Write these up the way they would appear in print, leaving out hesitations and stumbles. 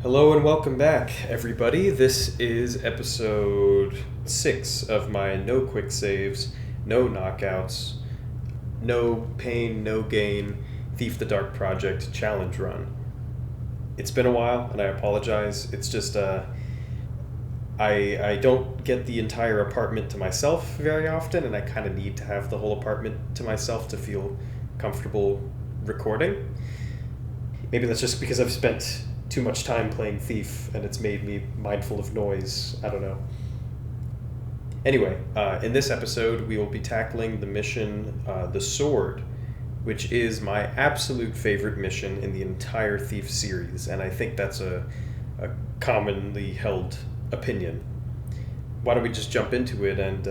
Hello and welcome back, everybody. This is episode 6 of my no quick saves, no knockouts, no pain, no gain, Thief the Dark Project challenge run. It's been a while, and I apologize. It's just, I don't get the entire apartment to myself very often, and I kind of need to have the whole apartment to myself to feel comfortable recording. Maybe that's just because I've spent too much time playing Thief, and it's made me mindful of noise. I don't know. Anyway, in this episode, we will be tackling the mission, The Sword, which is my absolute favorite mission in the entire Thief series, and I think that's a commonly held opinion. Why don't we just jump into it, and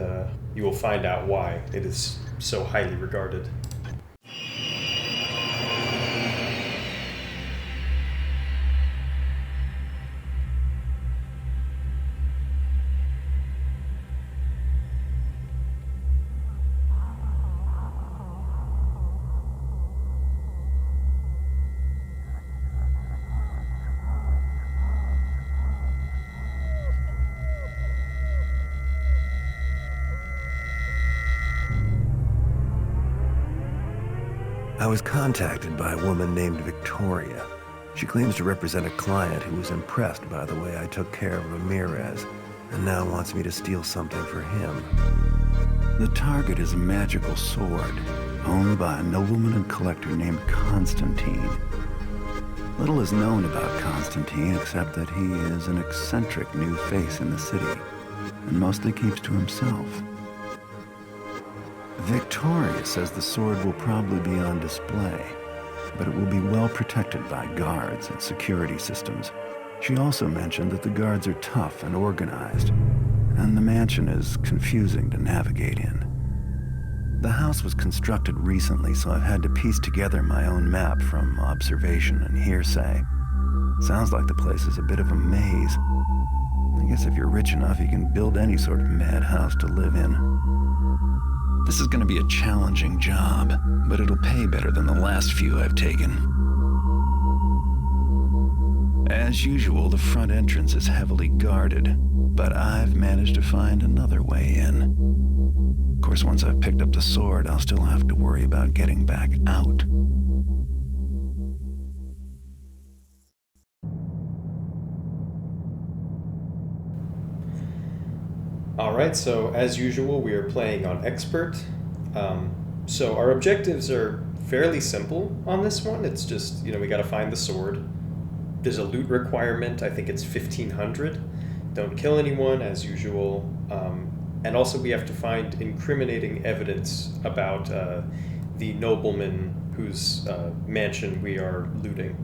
you will find out why it is so highly regarded. I was contacted by a woman named Victoria. She claims to represent a client who was impressed by the way I took care of Ramirez, and now wants me to steal something for him. The target is a magical sword, owned by a nobleman and collector named Constantine. Little is known about Constantine except that he is an eccentric new face in the city, and mostly keeps to himself. Victoria says the sword will probably be on display, but it will be well protected by guards and security systems. She also mentioned that the guards are tough and organized, and the mansion is confusing to navigate in. The house was constructed recently, so I've had to piece together my own map from observation and hearsay. Sounds like the place is a bit of a maze. I guess if you're rich enough, you can build any sort of madhouse to live in. This is going to be a challenging job, but it'll pay better than the last few I've taken. As usual, the front entrance is heavily guarded, but I've managed to find another way in. Of course, once I've picked up the sword, I'll still have to worry about getting back out. Alright, so as usual, we are playing on Expert. So our objectives are fairly simple on this one. It's just, we gotta find the sword. There's a loot requirement, I think it's 1,500. Don't kill anyone, as usual. And also we have to find incriminating evidence about the nobleman whose mansion we are looting.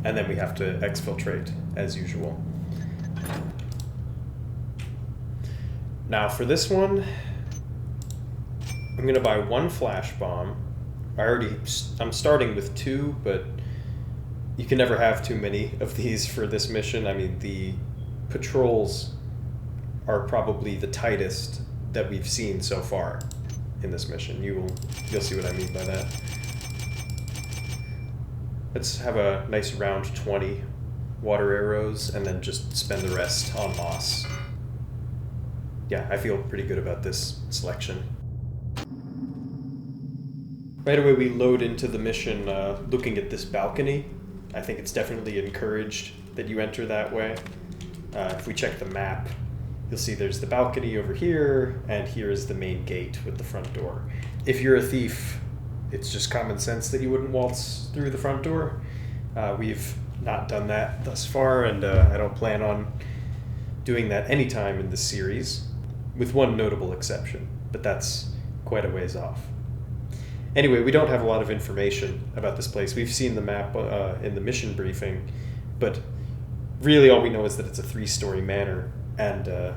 And then we have to exfiltrate, as usual. Now for this one, I'm going to buy one flash bomb. I'm starting with 2, but you can never have too many of these for this mission. I mean, the patrols are probably the tightest that we've seen so far in this mission. You'll see what I mean by that. Let's have a nice round 20 water arrows and then just spend the rest on moss. Yeah, I feel pretty good about this selection. Right away we load into the mission looking at this balcony. I think it's definitely encouraged that you enter that way. If we check the map, you'll see there's the balcony over here, and here is the main gate with the front door. If you're a thief, it's just common sense that you wouldn't waltz through the front door. We've not done that thus far, and I don't plan on doing that anytime in this series, with one notable exception, but that's quite a ways off. Anyway, we don't have a lot of information about this place. We've seen the map in the mission briefing, but really all we know is that it's a 3-story manor, and that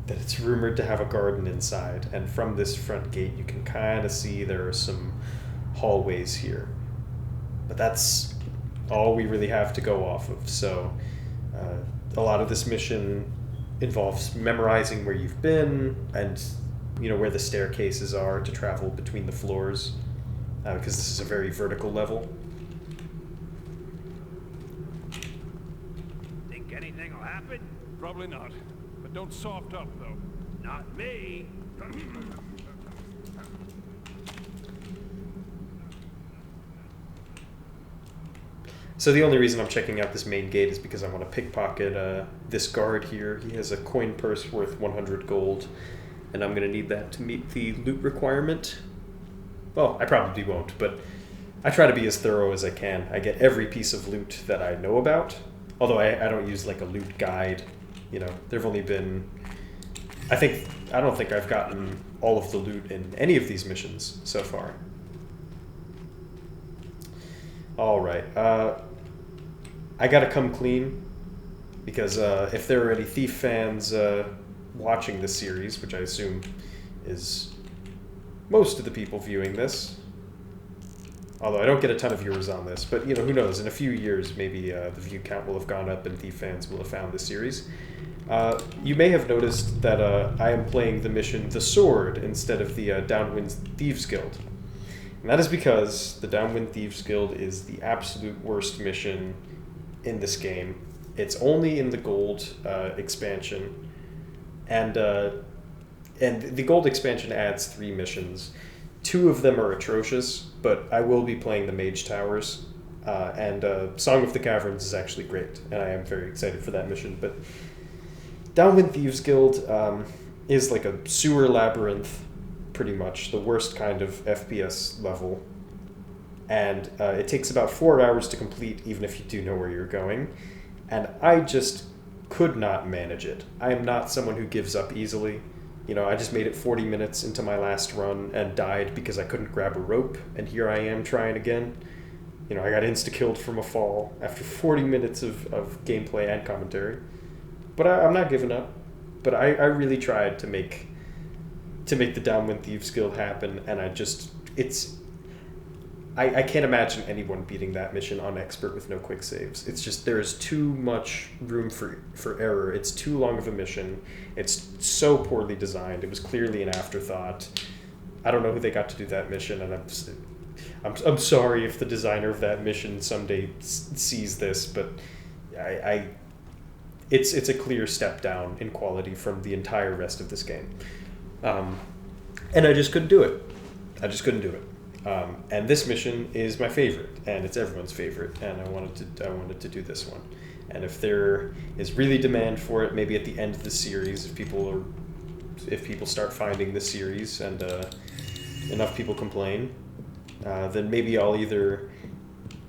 it's rumored to have a garden inside. And from this front gate, you can kind of see there are some hallways here. But that's all we really have to go off of. So a lot of this mission involves memorizing where you've been and where the staircases are to travel between the floors, because this is a very vertical level. anything will happen? Probably not. But don't soft up, though. Not me. So the only reason I'm checking out this main gate is because I want to pickpocket this guard here. He has a coin purse worth 100 gold, and I'm going to need that to meet the loot requirement. Well, I probably won't, but I try to be as thorough as I can. I get every piece of loot that I know about, although I don't use like a loot guide. You know, there've only been... I don't think I've gotten all of the loot in any of these missions so far. Alright, I gotta come clean, because if there are any Thief fans watching this series, which I assume is most of the people viewing this, although I don't get a ton of viewers on this, but you know, who knows, in a few years maybe the view count will have gone up and Thief fans will have found this series. You may have noticed that I am playing the mission The Sword instead of the Downwind Thieves Guild. And that is because the Downwind Thieves Guild is the absolute worst mission in this game. It's only in the gold expansion, and the gold expansion adds 3 missions. 2 of them are atrocious, but I will be playing the Mage Towers, and Song of the Caverns is actually great, and I am very excited for that mission. But Downwind Thieves Guild is like a sewer labyrinth, pretty much the worst kind of FPS level, and it takes about 4 hours to complete, even if you do know where you're going, and I just could not manage it. I am not someone who gives up easily. You know, I just made it 40 minutes into my last run and died because I couldn't grab a rope, and here I am trying again. You know, I got insta-killed from a fall after 40 minutes of gameplay and commentary. But I'm not giving up. But I really tried to make the Downwind Thieves Guild happen, and I can't imagine anyone beating that mission on expert with no quick saves. It's just, there is too much room for error. It's too long of a mission. It's so poorly designed. It was clearly an afterthought. I don't know who they got to do that mission, and I'm sorry if the designer of that mission someday sees this, but it's a clear step down in quality from the entire rest of this game. And I just couldn't do it. And this mission is my favorite, and it's everyone's favorite, and I wanted to do this one. And if there is really demand for it, maybe at the end of the series, if people start finding the series and enough people complain, then maybe I'll either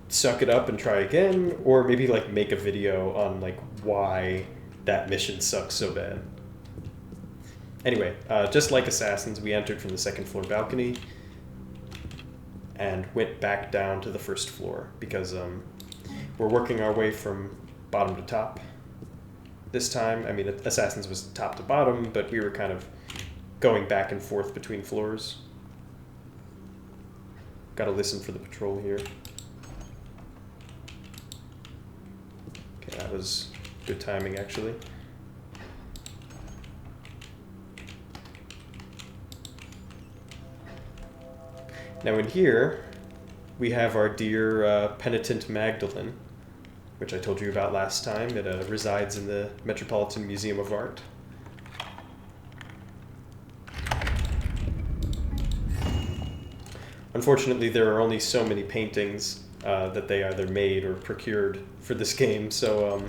suck it up and try again, or maybe like make a video on like why that mission sucks so bad. Anyway, just like Assassins, we entered from the 2nd floor balcony and went back down to the 1st floor because we're working our way from bottom to top. This time, I mean, Assassins was top to bottom, but we were kind of going back and forth between floors. Gotta listen for the patrol here. Okay, that was good timing, actually. Now in here, we have our dear penitent Magdalene, which I told you about last time. It resides in the Metropolitan Museum of Art. Unfortunately, there are only so many paintings that they either made or procured for this game, so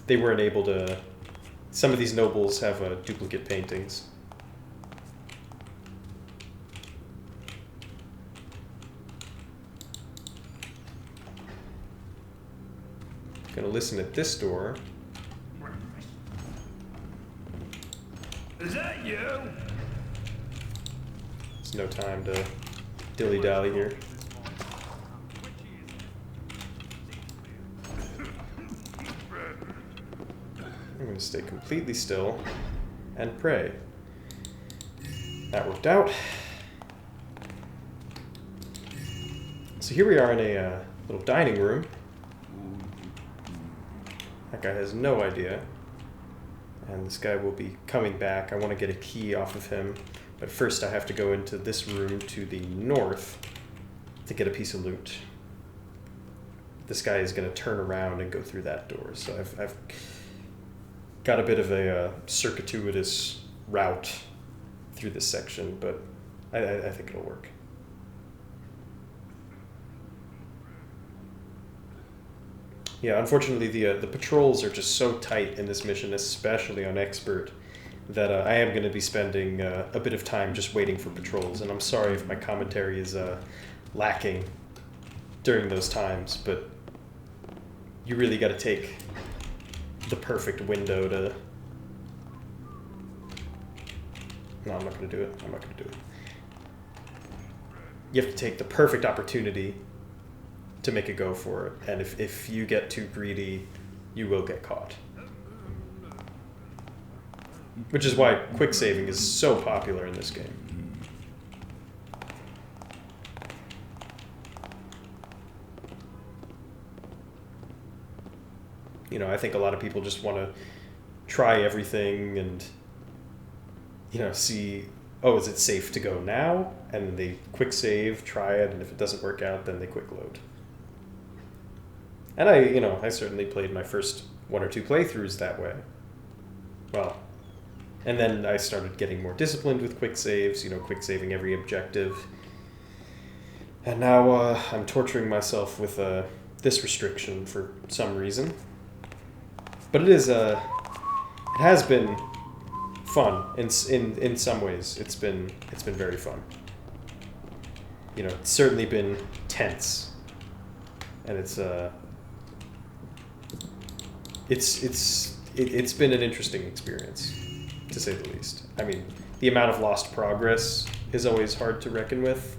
they weren't able to... Some of these nobles have duplicate paintings. Gonna listen at this door. Is that you? There's no time to dilly-dally here. I'm gonna stay completely still and pray. That worked out. So here we are in a little dining room. That guy has no idea. And this guy will be coming back. I want to get a key off of him. But first I have to go into this room to the north to get a piece of loot. this guy is going to turn around and go through that door. So I've got a bit of a circuitous route through this section, but I think it'll work. Yeah, unfortunately, the patrols are just so tight in this mission, especially on Expert, that I am going to be spending a bit of time just waiting for patrols. And I'm sorry if my commentary is lacking during those times, but you really got to take the perfect window to... No, I'm not going to do it. I'm not going to do it. You have to take the perfect opportunity to make a go for it. And if you get too greedy, you will get caught. Which is why quick saving is so popular in this game. You know, I think a lot of people just want to try everything and, you know, see, oh, is it safe to go now? And then they quick save, try it, and if it doesn't work out, then they quick load. And I certainly played my first 1 or 2 playthroughs that way. Well, and then I started getting more disciplined with quick saves, quick saving every objective. And now I'm torturing myself with this restriction for some reason. But it has been fun in some ways. It's been very fun. It's certainly been tense, and it's been an interesting experience, to say the least. I mean, the amount of lost progress is always hard to reckon with,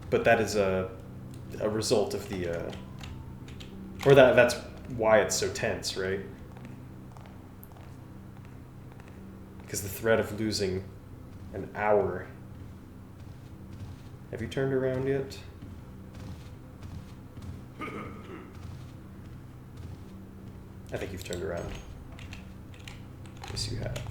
but that is a result of that's why it's so tense, right? Because the threat of losing an hour. Have you turned around yet? I think you've turned around. Yes, you have.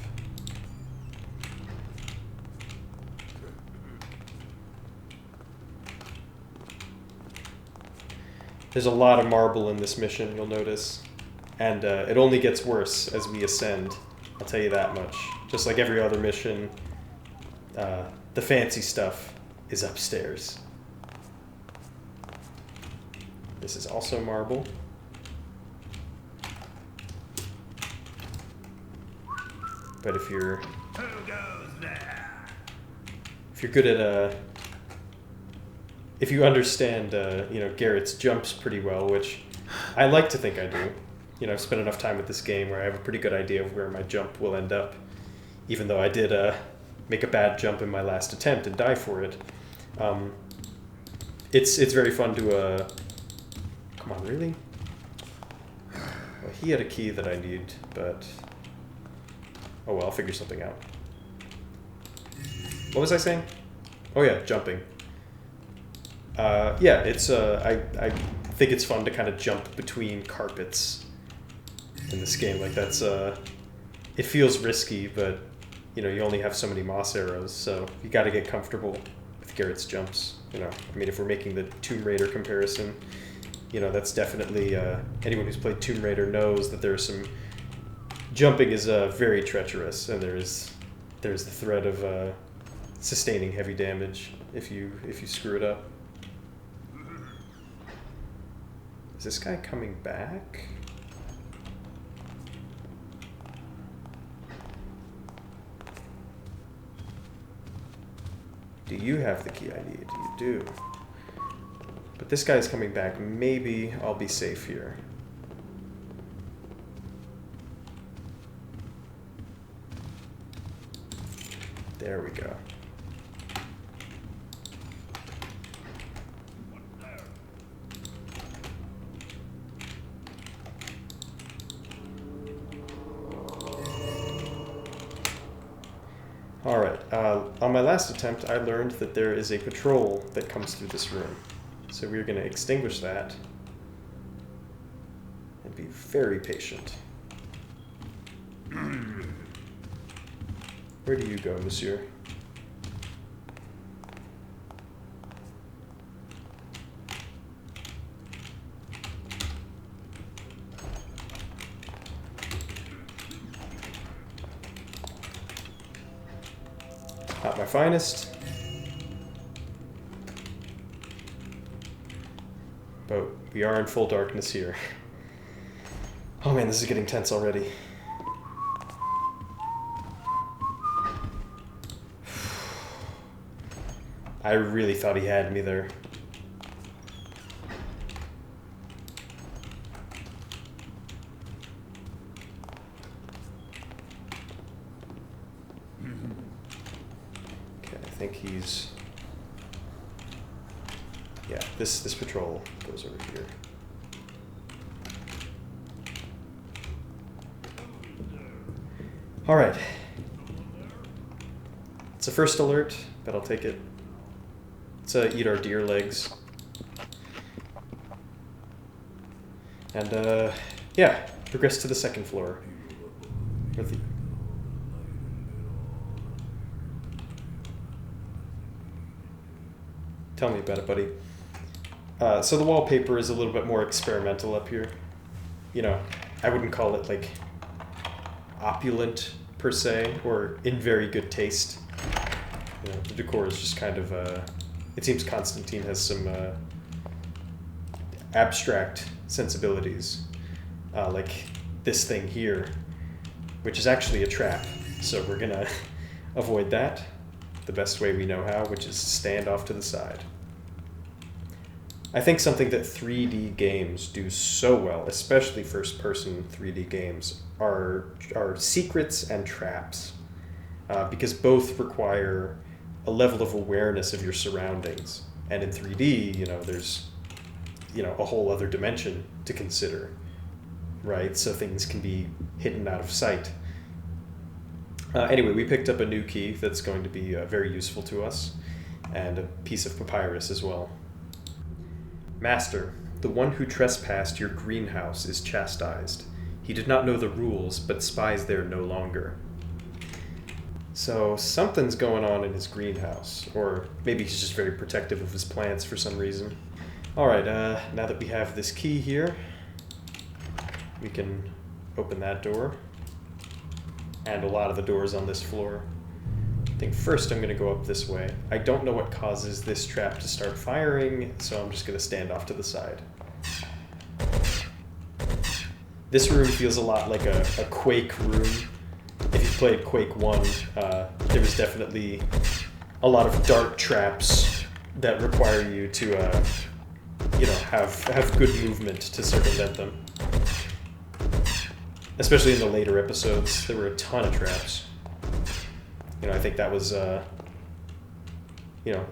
There's a lot of marble in this mission, you'll notice. And it only gets worse as we ascend. I'll tell you that much. Just like every other mission, the fancy stuff is upstairs. This is also marble. But if you're good at if you understand Garrett's jumps pretty well, which I like to think I do. I've spent enough time with this game where I have a pretty good idea of where my jump will end up, even though I did make a bad jump in my last attempt and die for it. It's very fun to come on, really? Well, he had a key that I need, but oh well, I'll figure something out. What was I saying? Oh yeah, jumping. Yeah, it's I think it's fun to kind of jump between carpets in this game. Like that's it feels risky, but you only have so many moss arrows, so you got to get comfortable with Garrett's jumps. I mean, if we're making the Tomb Raider comparison, that's definitely anyone who's played Tomb Raider knows that there's some jumping is very treacherous, and there's the threat of sustaining heavy damage if you screw it up. Is this guy coming back? Do you have the key I need? You do. But this guy's coming back. Maybe I'll be safe here. There we go. Alright, on my last attempt I learned that there is a patrol that comes through this room. So we're going to extinguish that and be very patient. Where do you go, monsieur? Not my finest. But we are in full darkness here. Oh man, this is getting tense already. I really thought he had me there. Okay, I think he's... Yeah, this patrol goes over here. All right. It's a first alert, but I'll take it. Let's eat our deer legs. And, yeah, progress to the second floor. Tell me about it, buddy. So the wallpaper is a little bit more experimental up here. You know, I wouldn't call it, like, opulent, per se, or in very good taste. You know, the decor is just kind of, it seems Constantine has some abstract sensibilities, like this thing here, which is actually a trap. So we're gonna avoid that the best way we know how, which is stand off to the side. I think something that 3D games do so well, especially first-person 3D games, are secrets and traps, because both require a level of awareness of your surroundings. And in 3D, you know, there's, you know, a whole other dimension to consider, right? So things can be hidden out of sight. Anyway, we picked up a new key that's going to be very useful to us, and a piece of papyrus as well. Master, the one who trespassed your greenhouse is chastised. He did not know the rules, but spies there no longer. So something's going on in his greenhouse, or maybe he's just very protective of his plants for some reason. All right, now that we have this key here, we can open that door, and a lot of the doors on this floor. I think first I'm going to go up this way. I don't know what causes this trap to start firing, so I'm just going to stand off to the side. This room feels a lot like a Quake room. If you played Quake 1, there was definitely a lot of dark traps that require you to, you know, have good movement to circumvent them. Especially in the later episodes, there were a ton of traps. You know, I think that was, you know,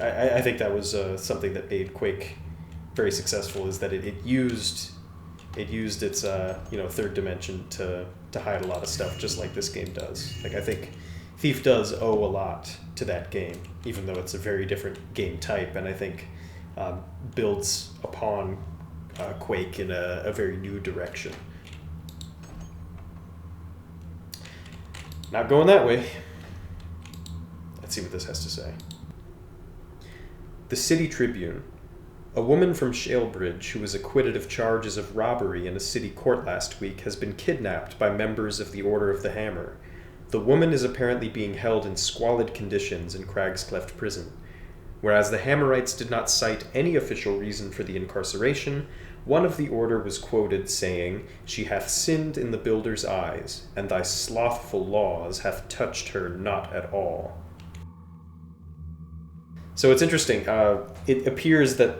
I think that was something that made Quake very successful, is that it used its, you know, third dimension to hide a lot of stuff, just like this game does. Like, I think Thief does owe a lot to that game, even though it's a very different game type, and I think builds upon Quake in a very new direction. Not going that way. Let's see what this has to say. The City Tribune. A woman from Shalebridge who was acquitted of charges of robbery in a city court last week has been kidnapped by members of the Order of the Hammer. The woman is apparently being held in squalid conditions in Crag's Cleft prison. Whereas the Hammerites did not cite any official reason for the incarceration, one of the order was quoted saying, "She hath sinned in the builder's eyes, and thy slothful laws hath touched her not at all." So it's interesting. It appears that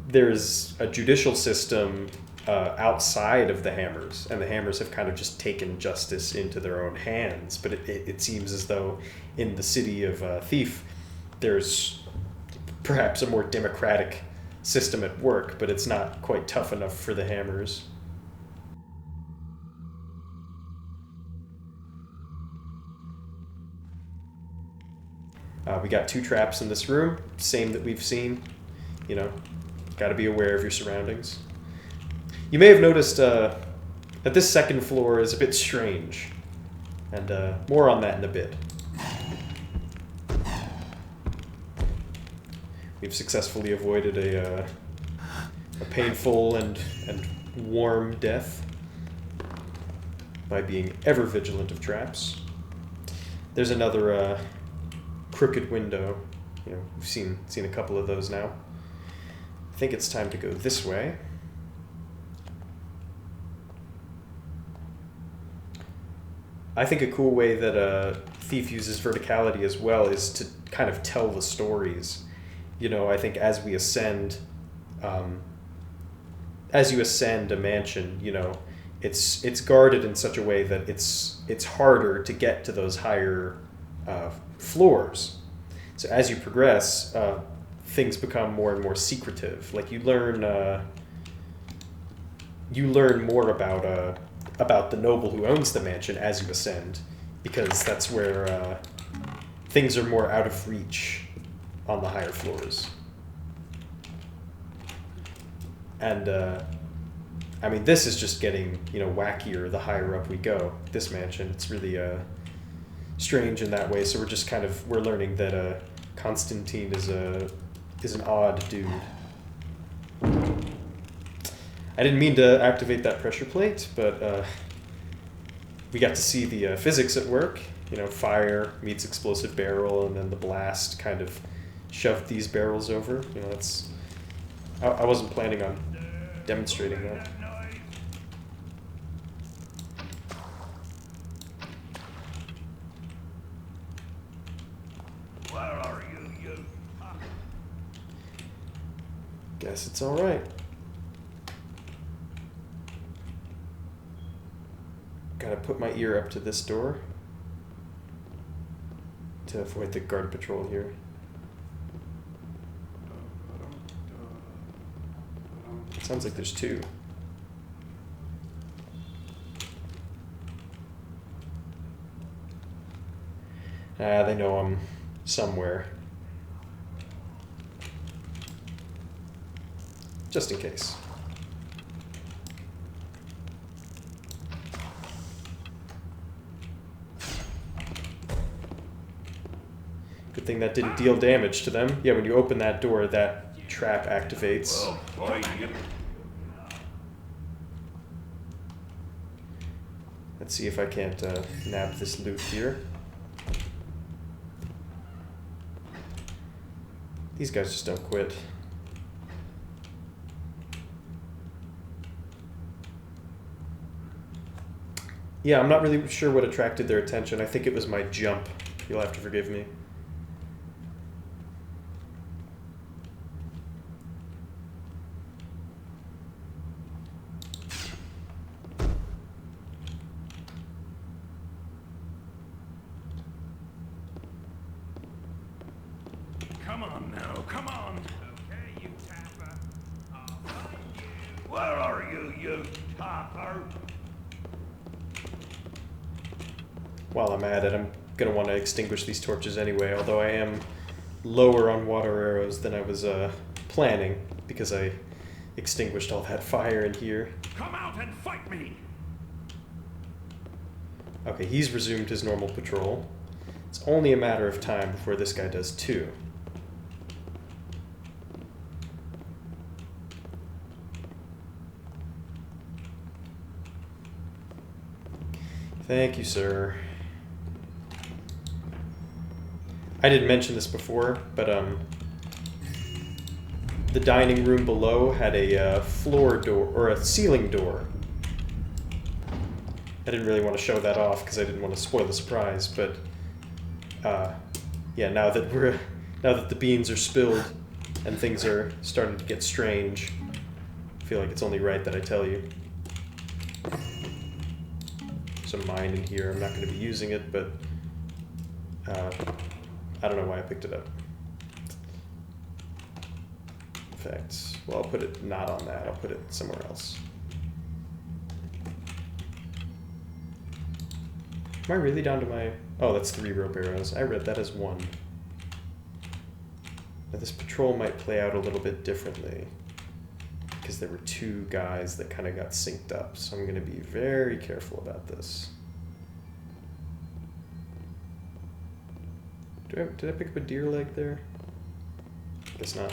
there's a judicial system outside of the Hammers, and the Hammers have kind of just taken justice into their own hands. But it seems as though in the city of Thief, there's perhaps a more democratic system at work, but it's not quite tough enough for the Hammers. We got 2 traps in this room, same that we've seen. You know, got to be aware of your surroundings. You may have noticed that this second floor is a bit strange, and more on that in a bit. We've successfully avoided a painful and warm death by being ever vigilant of traps. There's another crooked window. You know, we've seen a couple of those now. I think it's time to go this way. I think a cool way that a thief uses verticality as well is to kind of tell the stories. You know, I think as we ascend, as you ascend a mansion, you know, it's guarded in such a way that it's harder to get to those higher floors. So as you progress, things become more and more secretive. Like you learn more about the noble who owns the mansion as you ascend, because that's where things are more out of reach on the higher floors. And I mean, this is just getting, you know, wackier the higher up we go. This mansion, it's really strange in that way. So we're learning that Constantine is an odd dude. I didn't mean to activate that pressure plate, but we got to see the physics at work. You know, fire meets explosive barrel, and then the blast kind of shoved these barrels over. You know, I wasn't planning on demonstrating that. Where are you? Guess it's all right. Gotta put my ear up to this door to avoid the guard patrol here. It sounds like there's two. They know I'm somewhere. Just in case. Good thing that didn't deal damage to them. Yeah, when you open that door, that trap activates. Let's see if I can't nab this loot here. These guys just don't quit. Yeah, I'm not really sure what attracted their attention. I think it was my jump. You'll have to forgive me. Come on now, come on. Okay, you tapper. I'll find you. Where are you tapper? While I'm at it, I'm going to want to extinguish these torches anyway, although I am lower on water arrows than I was planning, because I extinguished all that fire in here. Come out and fight me! Okay, he's resumed his normal patrol. It's only a matter of time before this guy does too. Thank you, sir. I didn't mention this before, but the dining room below had a floor door, or a ceiling door. I didn't really want to show that off because I didn't want to spoil the surprise, but yeah, now that the beans are spilled and things are starting to get strange, I feel like it's only right that I tell you. Some mine in here. I'm not going to be using it, but I don't know why I picked it up. In fact, well, I'll put it not on that. I'll put it somewhere else. Am I really down to my... Oh, that's 3 rope arrows. I read that as 1. Now this patrol might play out a little bit differently, because there were 2 guys that kind of got synced up, so I'm going to be very careful about this. Did I pick up a deer leg there? Guess not.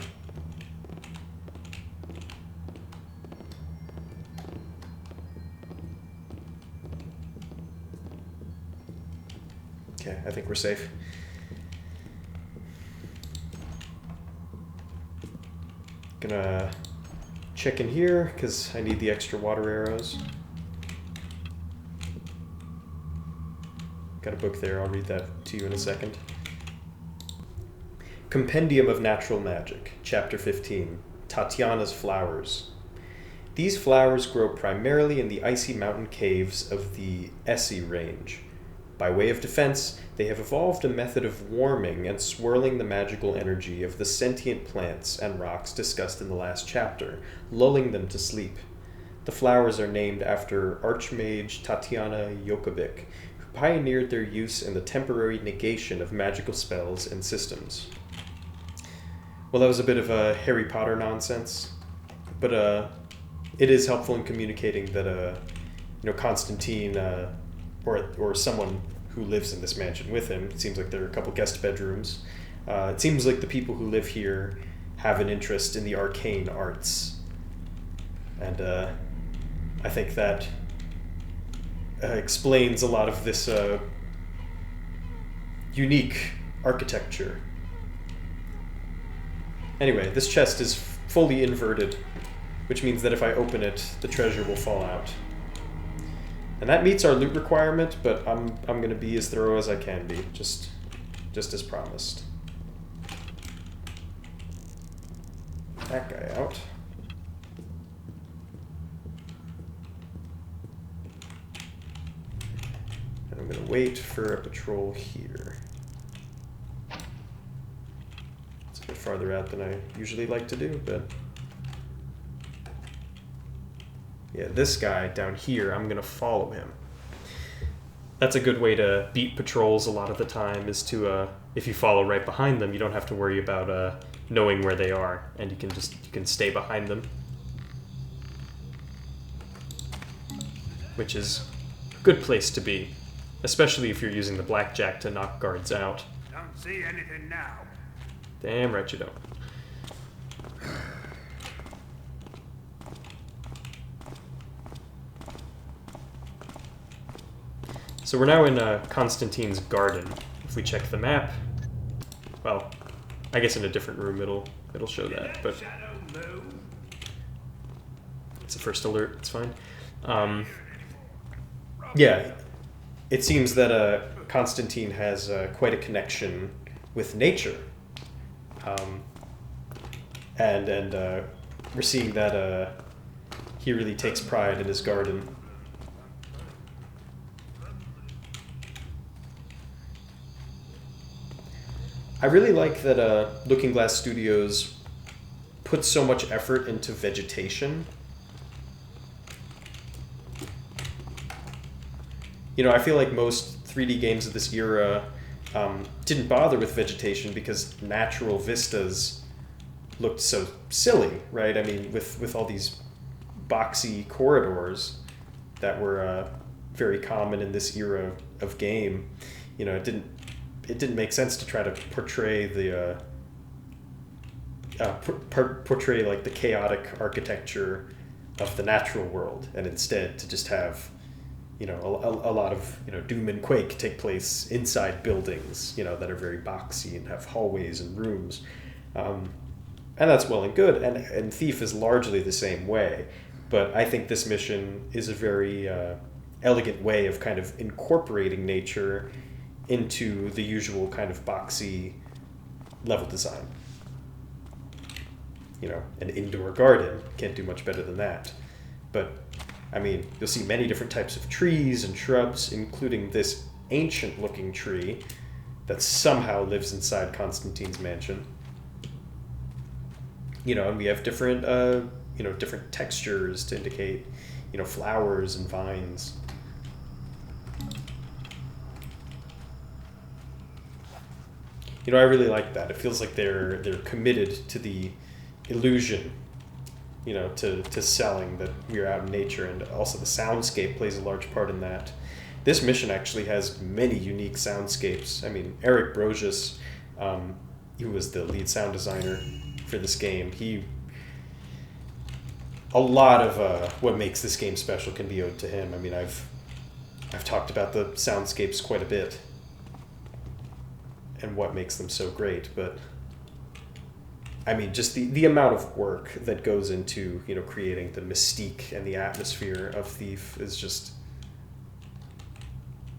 Okay, I think we're safe. Gonna check in here, because I need the extra water arrows. Got a book there, I'll read that to you in a second. Compendium of Natural Magic, Chapter 15, Tatiana's Flowers. These flowers grow primarily in the icy mountain caves of the Essi Range. By way of defense, they have evolved a method of warming and swirling the magical energy of the sentient plants and rocks discussed in the last chapter, lulling them to sleep. The flowers are named after Archmage Tatiana Jokovic, who pioneered their use in the temporary negation of magical spells and systems. Well, that was a bit of a Harry Potter nonsense, but it is helpful in communicating that Constantine or someone who lives in this mansion with him. It seems like there are a couple guest bedrooms. It seems like the people who live here have an interest in the arcane arts, and I think that explains a lot of this unique architecture. Anyway, this chest is fully inverted, which means that if I open it, the treasure will fall out. And that meets our loot requirement, but I'm going to be as thorough as I can be, just as promised. That guy out. And I'm going to wait for a patrol here. It's a bit farther out than I usually like to do, but... yeah, this guy down here, I'm going to follow him. That's a good way to beat patrols a lot of the time, is to, if you follow right behind them, you don't have to worry about knowing where they are, and you can stay behind them. Which is a good place to be, especially if you're using the blackjack to knock guards out. Don't see anything now. Damn right you don't. So we're now in Constantine's garden. If we check the map, well, I guess in a different room it'll show that, but it's a first alert, it's fine. Yeah, it seems that Constantine has quite a connection with nature, and we're seeing that he really takes pride in his garden. I really like that Looking Glass Studios put so much effort into vegetation. I feel like most 3D games of this era didn't bother with vegetation because natural vistas looked so silly, right? I mean, with all these boxy corridors that were very common in this era of game, it didn't make sense to try to portray the portray like the chaotic architecture of the natural world, and instead to just have a lot of Doom and Quake take place inside buildings that are very boxy and have hallways and rooms, and that's well and good, and Thief is largely the same way, but I think this mission is a very elegant way of kind of incorporating nature into the usual kind of boxy level design. An indoor garden, can't do much better than that. But, I mean, you'll see many different types of trees and shrubs, including this ancient-looking tree that somehow lives inside Constantine's mansion. And we have different, different textures to indicate, flowers and vines. I really like that. It feels like they're committed to the illusion, to selling that we're out in nature, and also the soundscape plays a large part in that. This mission actually has many unique soundscapes. I mean, Eric Brogius, who was the lead sound designer for this game, a lot of what makes this game special can be owed to him. I mean, I've talked about the soundscapes quite a bit and what makes them so great, but I mean, just the amount of work that goes into, creating the mystique and the atmosphere of Thief is just...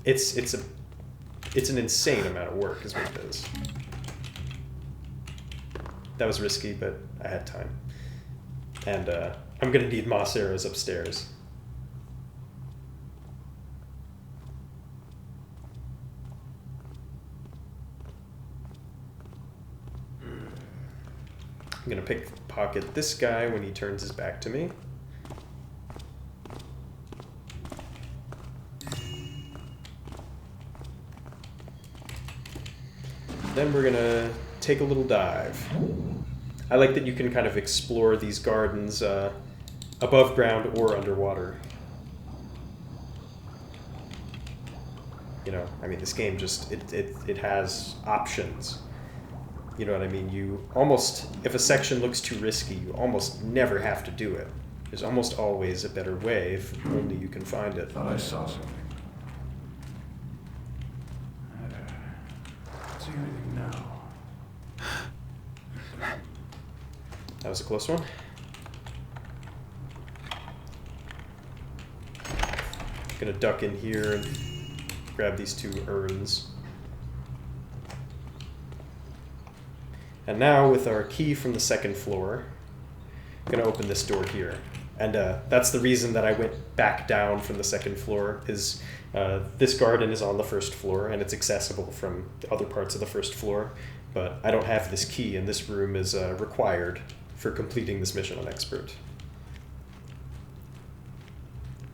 It's an insane amount of work is what it is. That was risky, but I had time. And I'm going to need moss arrows upstairs. I'm going to pickpocket this guy when he turns his back to me. Then we're going to take a little dive. I like that you can kind of explore these gardens above ground or underwater. I mean, this game just, it has options. You know what I mean? You almost, if a section looks too risky, you almost never have to do it. There's almost always a better way if only you can find it. Thought I saw something. See anything now? That was a close one. Gonna duck in here and grab these two urns. And now, with our key from the second floor, I'm going to open this door here. And that's the reason that I went back down from the second floor, is this garden is on the first floor, and it's accessible from the other parts of the first floor. But I don't have this key, and this room is required for completing this mission on Expert.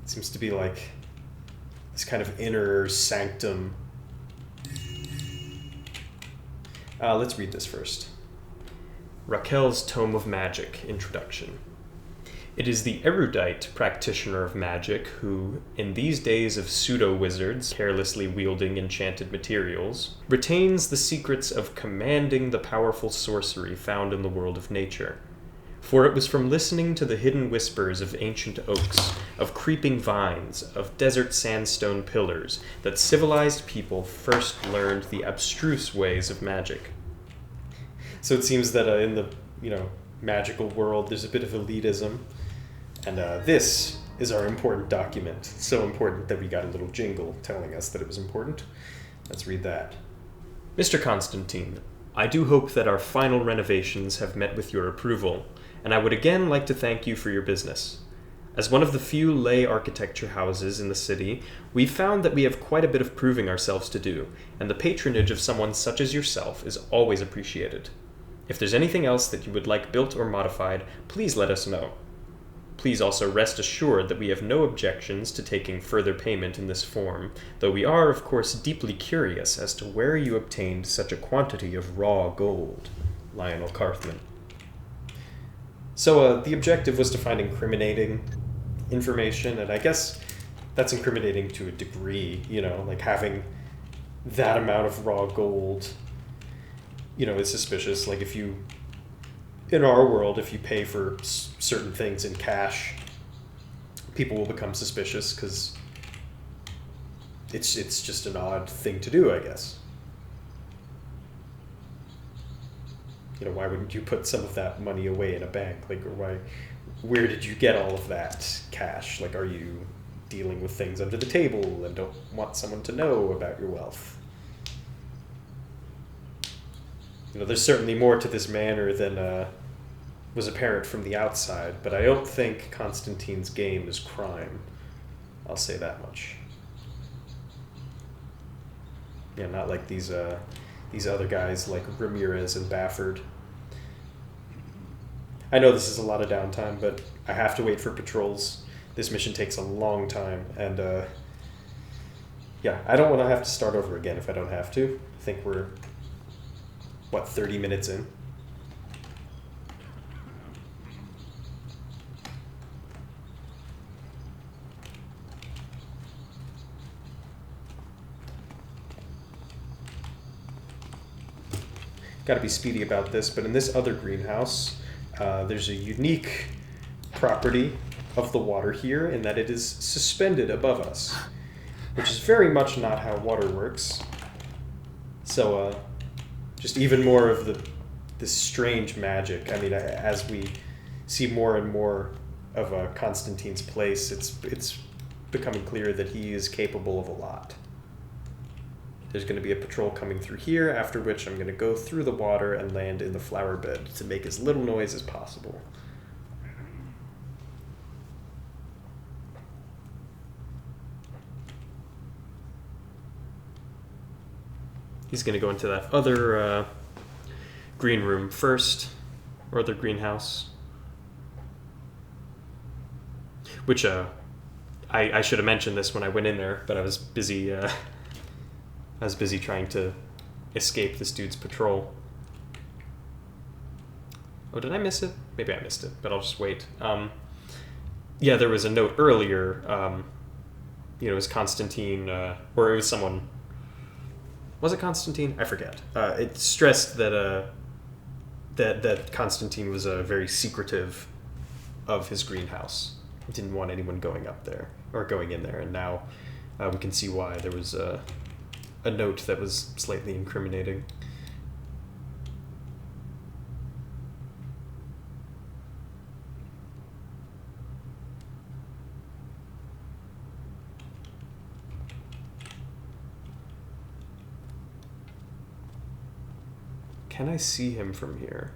It seems to be like this kind of inner sanctum. Let's read this first. Raquel's Tome of Magic, Introduction. It is the erudite practitioner of magic who, in these days of pseudo-wizards carelessly wielding enchanted materials, retains the secrets of commanding the powerful sorcery found in the world of nature. For it was from listening to the hidden whispers of ancient oaks, of creeping vines, of desert sandstone pillars, that civilized people first learned the abstruse ways of magic. So it seems that in the, magical world, there's a bit of elitism. And this is our important document. So important that we got a little jingle telling us that it was important. Let's read that. Mr. Constantine, I do hope that our final renovations have met with your approval, and I would again like to thank you for your business. As one of the few lay architecture houses in the city, we've found that we have quite a bit of proving ourselves to do, and the patronage of someone such as yourself is always appreciated. If there's anything else that you would like built or modified, please let us know. Please also rest assured that we have no objections to taking further payment in this form, though we are, of course, deeply curious as to where you obtained such a quantity of raw gold. Lionel Carthman. So the objective was to find incriminating information, and I guess that's incriminating to a degree, like having that amount of raw gold, is suspicious. Like in our world, if you pay for certain things in cash, people will become suspicious because it's just an odd thing to do, I guess. Why wouldn't you put some of that money away in a bank? Where did you get all of that cash? Are you dealing with things under the table and don't want someone to know about your wealth? There's certainly more to this manor than was apparent from the outside, but I don't think Constantine's game is crime. I'll say that much. Yeah, not like these other guys like Ramirez and Bafford. I know this is a lot of downtime, but I have to wait for patrols. This mission takes a long time, and I don't want to have to start over again if I don't have to. I think we're, 30 minutes in? Got to be speedy about this, but in this other greenhouse, there's a unique property of the water here in that it is suspended above us, which is very much not how water works. So, just even more of this strange magic. I mean, as we see more and more of Constantine's place, it's becoming clear that he is capable of a lot. There's going to be a patrol coming through here, after which I'm going to go through the water and land in the flower bed to make as little noise as possible. He's going to go into that other green room first, or other greenhouse. Which, I should have mentioned this when I went in there, but I was busy trying to escape this dude's patrol. Oh, did I miss it? Maybe I missed it, but I'll just wait. Yeah, there was a note earlier. It was Constantine, or it was someone. Was it Constantine? I forget. It stressed that that Constantine was very secretive of his greenhouse. He didn't want anyone going up there or going in there, and now we can see why. There was a note that was slightly incriminating. Can I see him from here?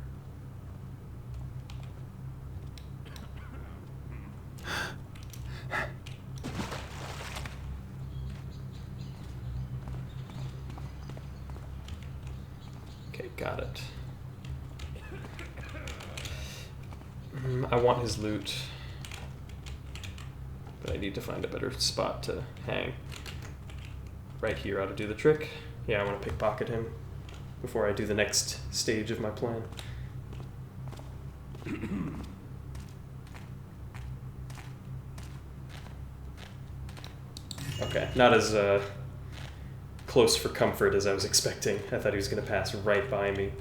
Okay, got it. I want his loot, but I need to find a better spot to hang. Right here ought to do the trick. Yeah, I want to pickpocket him before I do the next stage of my plan. Okay, not as close for comfort as I was expecting. I thought he was going to pass right by me.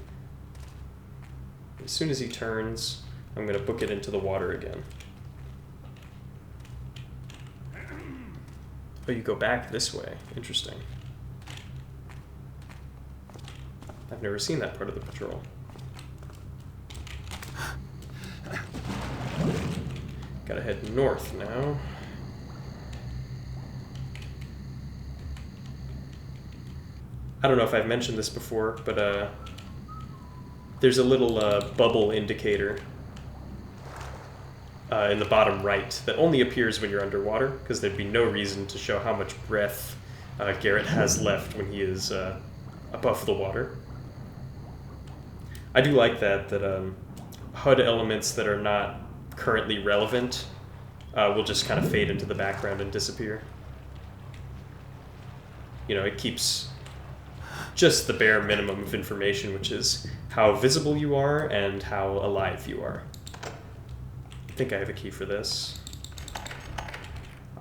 As soon as he turns, I'm going to book it into the water again. Oh, you go back this way. Interesting. I've never seen that part of the patrol. Gotta head north now. I don't know if I've mentioned this before, but there's a little bubble indicator in the bottom right that only appears when you're underwater, because there'd be no reason to show how much breath Garrett has left when he is above the water. I do like that HUD elements that are not currently relevant will just kind of fade into the background and disappear. It keeps just the bare minimum of information, which is how visible you are and how alive you are. I think I have a key for this.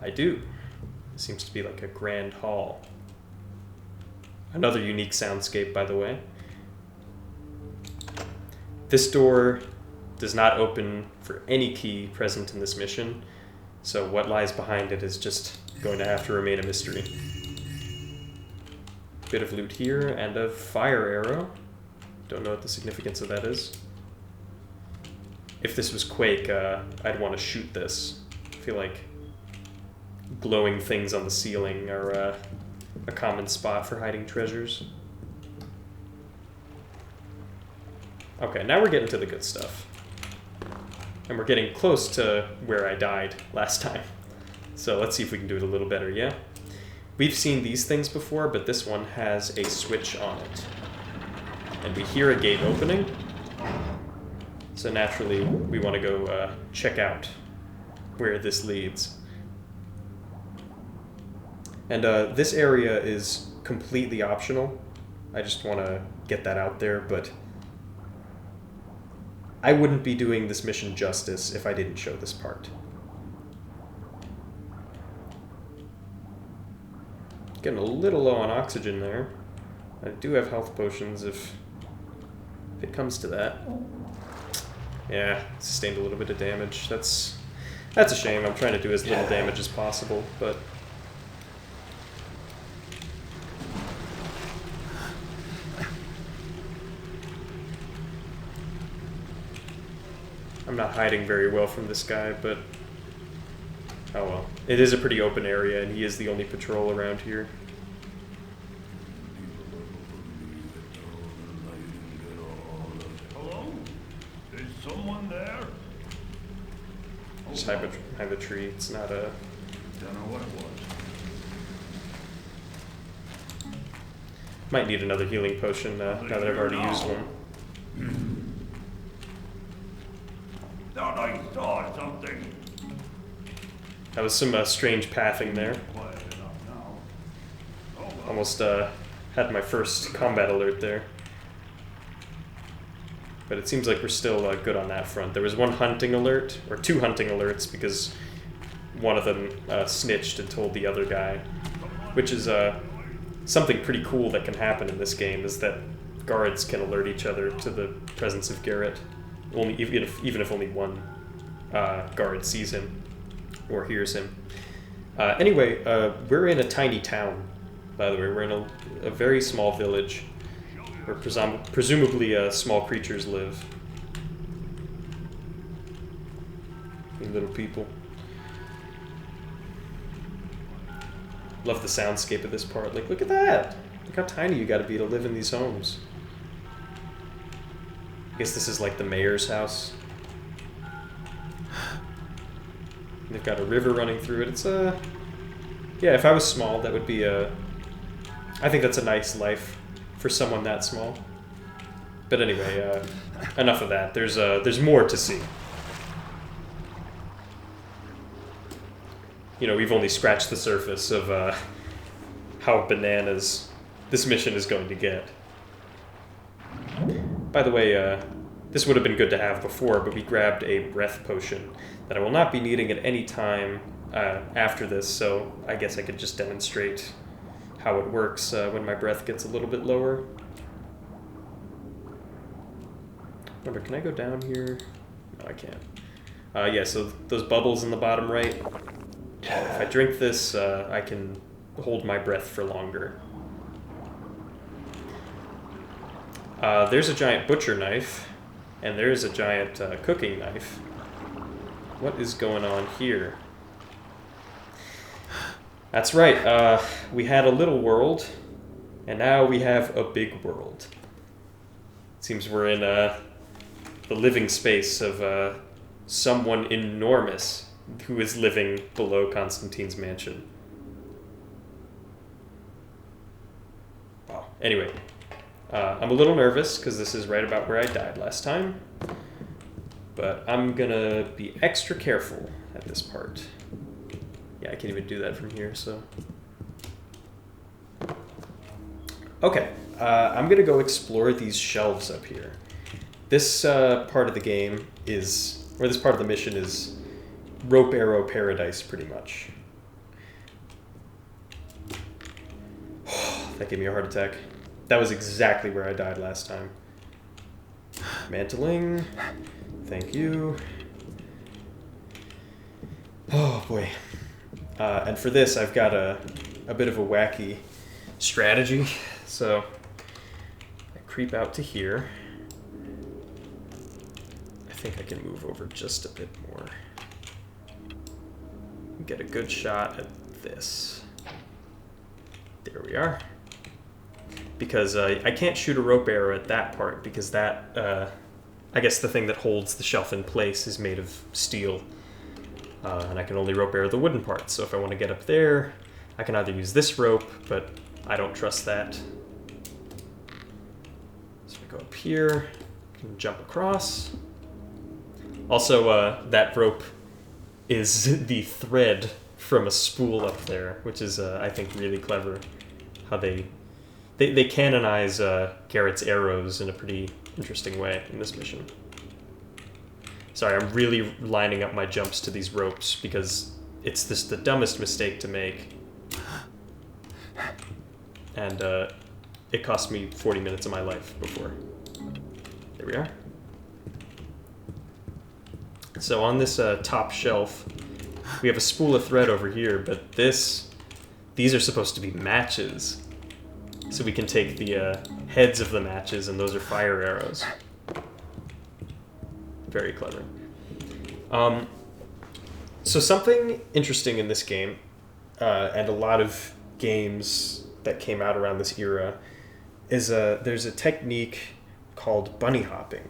I do. It seems to be like a grand hall. Another unique soundscape, by the way. This door does not open for any key present in this mission, so what lies behind it is just going to have to remain a mystery. Bit of loot here and a fire arrow. Don't know what the significance of that is. If this was Quake, I'd want to shoot this. I feel like glowing things on the ceiling are a common spot for hiding treasures. Okay, now we're getting to the good stuff. And we're getting close to where I died last time. So let's see if we can do it a little better, yeah? We've seen these things before, but this one has a switch on it. And we hear a gate opening. So naturally, we want to go check out where this leads. And this area is completely optional. I just want to get that out there, but I wouldn't be doing this mission justice if I didn't show this part. Getting a little low on oxygen there. I do have health potions if it comes to that. Yeah, sustained a little bit of damage. That's a shame. I'm trying to do as little damage as possible, but I'm not hiding very well from this guy, but oh well. It is a pretty open area, and he is the only patrol around here. Hello? Is someone there? Just hide a tree. It's not a... Don't know what it was. Might need another healing potion now that I've already used one. Thought I saw something. That was some strange pathing there. Quiet enough now. Oh, well. Almost had my first combat alert there. But it seems like we're still good on that front. There was one hunting alert, or two hunting alerts, because one of them snitched and told the other guy. Which is something pretty cool that can happen in this game, is that guards can alert each other to the presence of Garrett, even if only one guard sees him or hears him. Anyway, we're in a tiny town, by the way. We're in a very small village where presumably small creatures live. You little people. Love the soundscape of this part. Like, look at that! Look how tiny you gotta be to live in these homes. I guess this is like the mayor's house. They've got a river running through it. It's yeah, if I was small, that would be I think that's a nice life for someone that small. But anyway, enough of that. There's more to see. You know, we've only scratched the surface of how bananas this mission is going to get. By the way, this would have been good to have before, but we grabbed a breath potion that I will not be needing at any time after this, so I guess I could just demonstrate how it works when my breath gets a little bit lower. Wonder, can I go down here? No, I can't. Yeah, so those bubbles in the bottom right, if I drink this, I can hold my breath for longer. There's a giant butcher knife, and there's a giant cooking knife. What is going on here? That's right, we had a little world, and now we have a big world. Seems we're in the living space of someone enormous who is living below Constantine's mansion. Wow. Anyway, I'm a little nervous because this is right about where I died last time, but I'm gonna be extra careful at this part. Yeah, I can't even do that from here, so... Okay, I'm gonna go explore these shelves up here. This part of the game is, or this part of the mission is rope arrow paradise, pretty much. That gave me a heart attack. That was exactly where I died last time. Mantling. Thank you. Oh, boy. And for this, I've got a bit of a wacky strategy. So, I creep out to here. I think I can move over just a bit more. Get a good shot at this. There we are. Because I can't shoot a rope arrow at that part, because that, I guess the thing that holds the shelf in place is made of steel. And I can only rope arrow the wooden parts, so if I want to get up there, I can either use this rope, but I don't trust that. So I go up here, I can jump across. Also, that rope is the thread from a spool up there, which is, I think, really clever. How they canonize Garrett's arrows in a pretty interesting way in this mission. Sorry, I'm really lining up my jumps to these ropes because it's the dumbest mistake to make. And it cost me 40 minutes of my life before. There we are. So on this top shelf, we have a spool of thread over here, but these are supposed to be matches. So we can take the heads of the matches, and those are fire arrows. Very clever. So something interesting in this game, and a lot of games that came out around this era, is there's a technique called bunny hopping.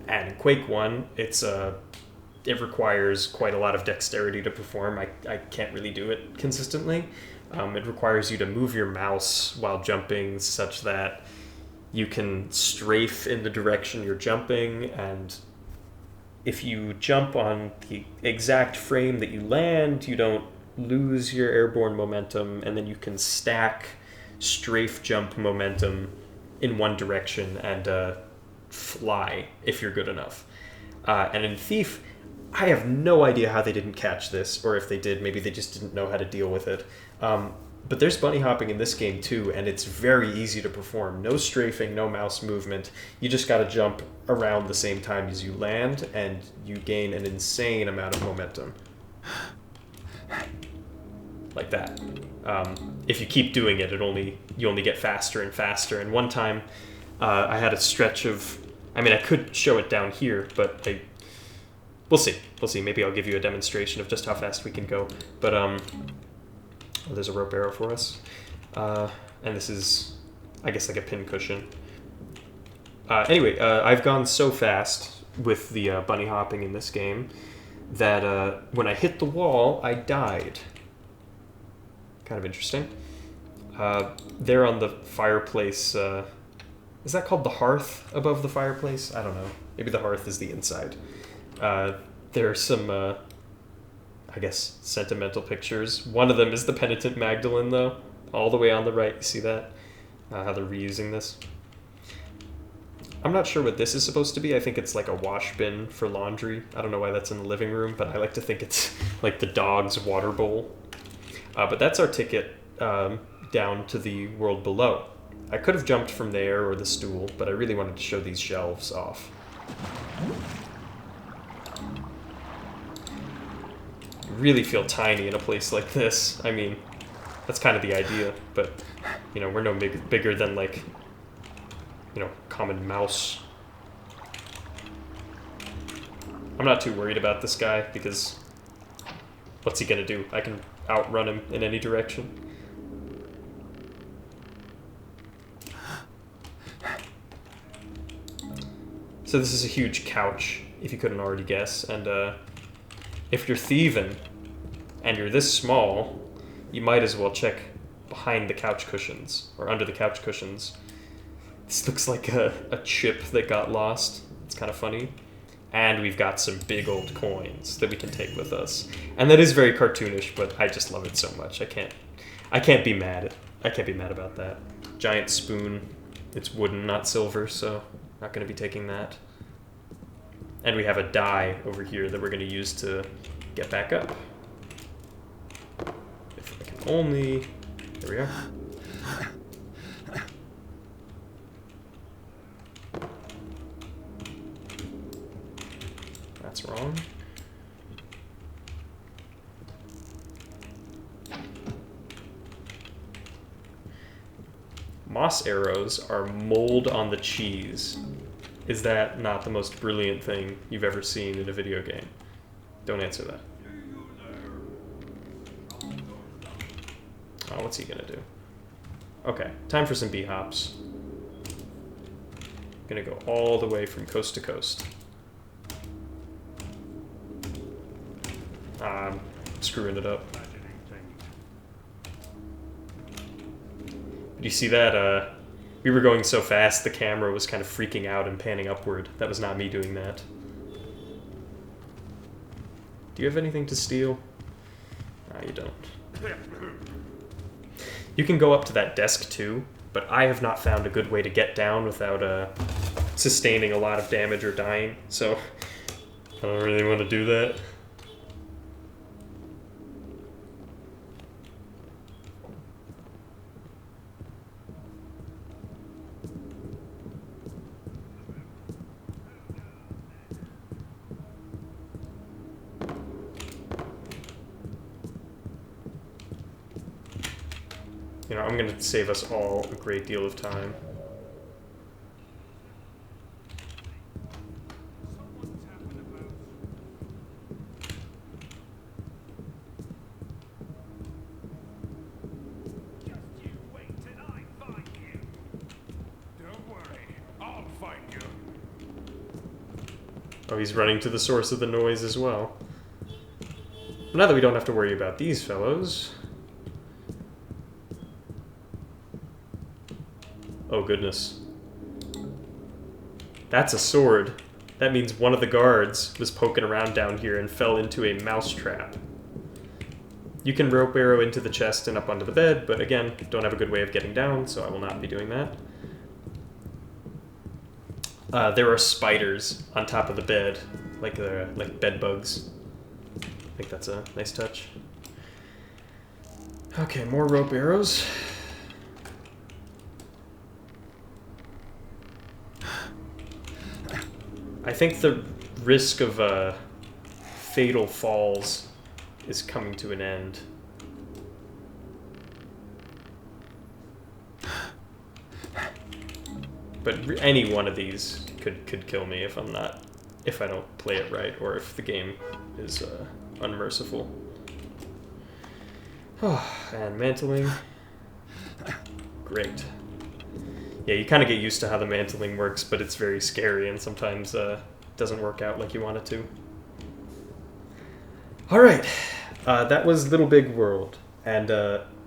And in Quake 1, it requires quite a lot of dexterity to perform. I can't really do it consistently. It requires you to move your mouse while jumping such that you can strafe in the direction you're jumping, and if you jump on the exact frame that you land, you don't lose your airborne momentum, and then you can stack strafe jump momentum in one direction and fly if you're good enough. And in Thief, I have no idea how they didn't catch this, or if they did, maybe they just didn't know how to deal with it. But there's bunny hopping in this game too, and it's very easy to perform. No strafing, no mouse movement. You just gotta jump around the same time as you land, and you gain an insane amount of momentum. Like that. If you keep doing it, you only get faster and faster. And one time, I had a stretch of... I mean, I could show it down here, but we'll see. We'll see. Maybe I'll give you a demonstration of just how fast we can go. But, oh, there's a rope arrow for us. And this is, I guess, like a pin cushion. Anyway, I've gone so fast with the bunny hopping in this game that when I hit the wall, I died. Kind of interesting. There on the fireplace, is that called the hearth above the fireplace? I don't know. Maybe the hearth is the inside. There are some, I guess, sentimental pictures. One of them is the penitent Magdalene, though. All the way on the right, you see that? How they're reusing this. I'm not sure what this is supposed to be. I think it's like a wash bin for laundry. I don't know why that's in the living room, but I like to think it's like the dog's water bowl. But that's our ticket down to the world below. I could have jumped from there or the stool, but I really wanted to show these shelves off. Really feel tiny in a place like this. I mean, that's kind of the idea, but, you know, we're no bigger than, like, you know, common mouse. I'm not too worried about this guy, because what's he gonna do? I can outrun him in any direction. So this is a huge couch, if you couldn't already guess, and if you're thieving and you're this small, you might as well check behind the couch cushions, or under the couch cushions. This looks like a chip that got lost. It's kind of funny. And we've got some big old coins that we can take with us. And that is very cartoonish, but I just love it so much. I can't be mad. I can't be mad about that. Giant spoon. It's wooden, not silver, so not going to be taking that. And we have a die over here that we're going to use to get back up. If I can only... There we are. That's wrong. Moss arrows are mold on the cheese. Is that not the most brilliant thing you've ever seen in a video game? Don't answer that. Oh, what's he gonna do? Okay, time for some B-hops. Gonna go all the way from coast to coast. I'm screwing it up. Did you see that? We were going so fast, the camera was kind of freaking out and panning upward. That was not me doing that. Do you have anything to steal? No, you don't. You can go up to that desk too, but I have not found a good way to get down without sustaining a lot of damage or dying, so I don't really want to do that. You know, I'm going to save us all a great deal of time. Oh, he's running to the source of the noise as well. Now that we don't have to worry about these fellows. Oh, goodness. That's a sword. That means one of the guards was poking around down here and fell into a mouse trap. You can rope arrow into the chest and up onto the bed, but again, don't have a good way of getting down, so I will not be doing that. There are spiders on top of the bed, like bed bugs. I think that's a nice touch. Okay, more rope arrows. I think the risk of fatal falls is coming to an end. But any one of these could kill me if I don't play it right, or if the game is unmerciful. Oh, and mantling. Great. Yeah, you kind of get used to how the mantling works, but it's very scary and sometimes doesn't work out like you want it to. Alright, that was Little Big World, and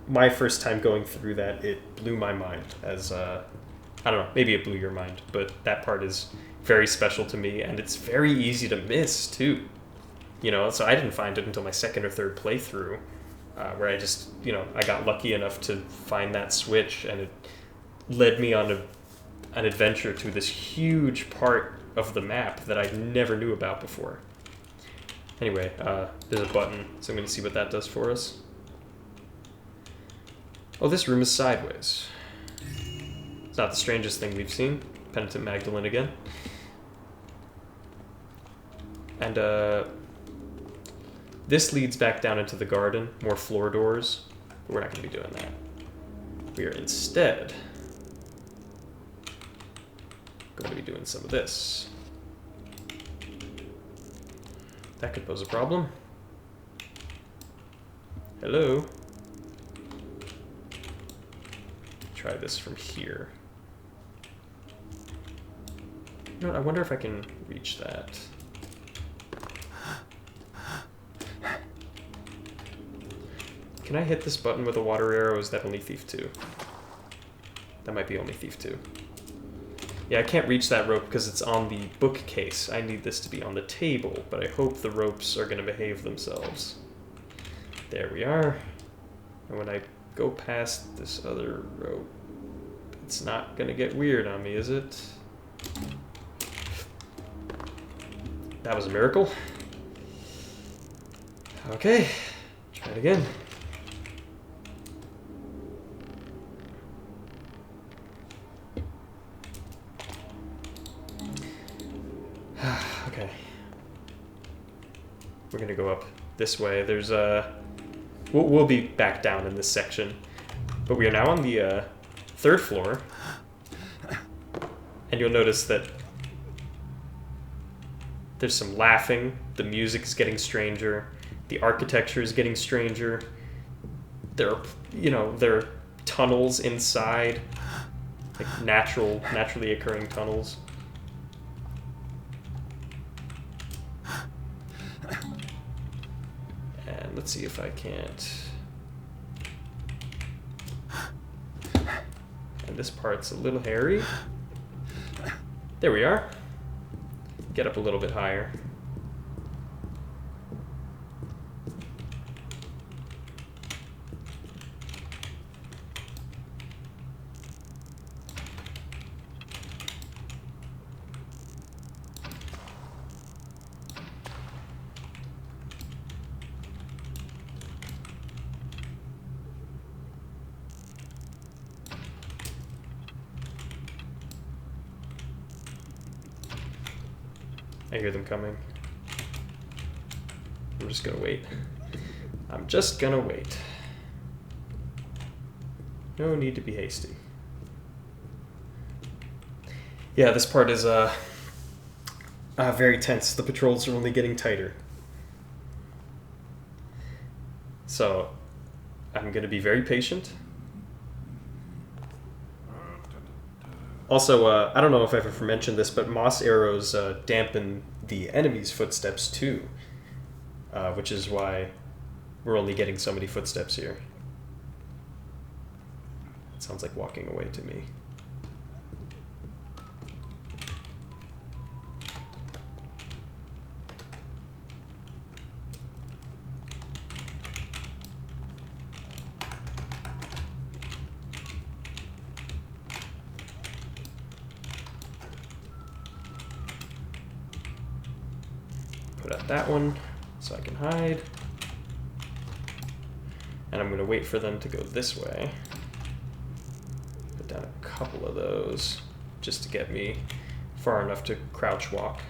my first time going through that, it blew my mind, as, I don't know, maybe it blew your mind, but that part is very special to me, and it's very easy to miss, too. You know, so I didn't find it until my second or third playthrough, where I just, you know, I got lucky enough to find that switch, and it led me on an adventure to this huge part of the map that I never knew about before. Anyway, there's a button, so I'm going to see what that does for us. Oh, this room is sideways. It's not the strangest thing we've seen. Penitent Magdalene again. And this leads back down into the garden, more floor doors, but we're not going to be doing that. We are instead going to be doing some of this. That could pose a problem. Hello? Try this from here. You know what, I wonder if I can reach that. Can I hit this button with a water arrow? Is that only Thief 2? That might be only Thief 2. Yeah, I can't reach that rope because it's on the bookcase. I need this to be on the table, but I hope the ropes are going to behave themselves. There we are. And when I go past this other rope, it's not going to get weird on me, is it? That was a miracle. Okay, try it again. Okay. We're gonna go up this way. There's we'll be back down in this section, but we are now on the third floor, and you'll notice that there's some laughing. The music is getting stranger. The architecture is getting stranger. There are tunnels inside, like naturally occurring tunnels. And let's see if I can't. And this part's a little hairy. There we are. Get up a little bit higher. I hear them coming. I'm just gonna wait. I'm just gonna wait. No need to be hasty. Yeah, this part is very tense. The patrols are only getting tighter. So, I'm gonna be very patient. Also, I don't know if I've ever mentioned this, but moss arrows dampen the enemy's footsteps too, which is why we're only getting so many footsteps here. It sounds like walking away to me. Put out that one so I can hide. And I'm going to wait for them to go this way. Put down a couple of those just to get me far enough to crouch walk.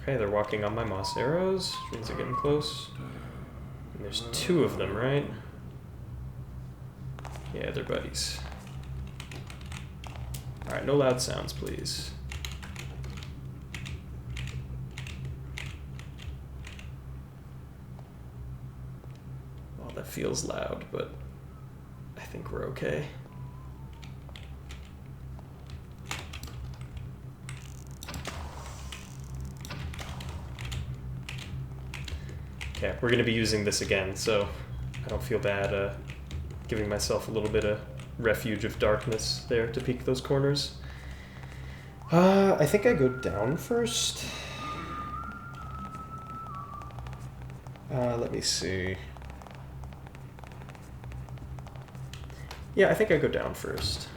Okay, they're walking on my moss arrows, which means they're getting close. And there's two of them, right? Yeah, they're buddies. Alright, no loud sounds, please. Well, that feels loud, but I think we're okay. Okay, we're going to be using this again, so I don't feel bad giving myself a little bit of refuge of darkness there to peek those corners. I think I go down first. Let me see. Yeah, I think I go down first.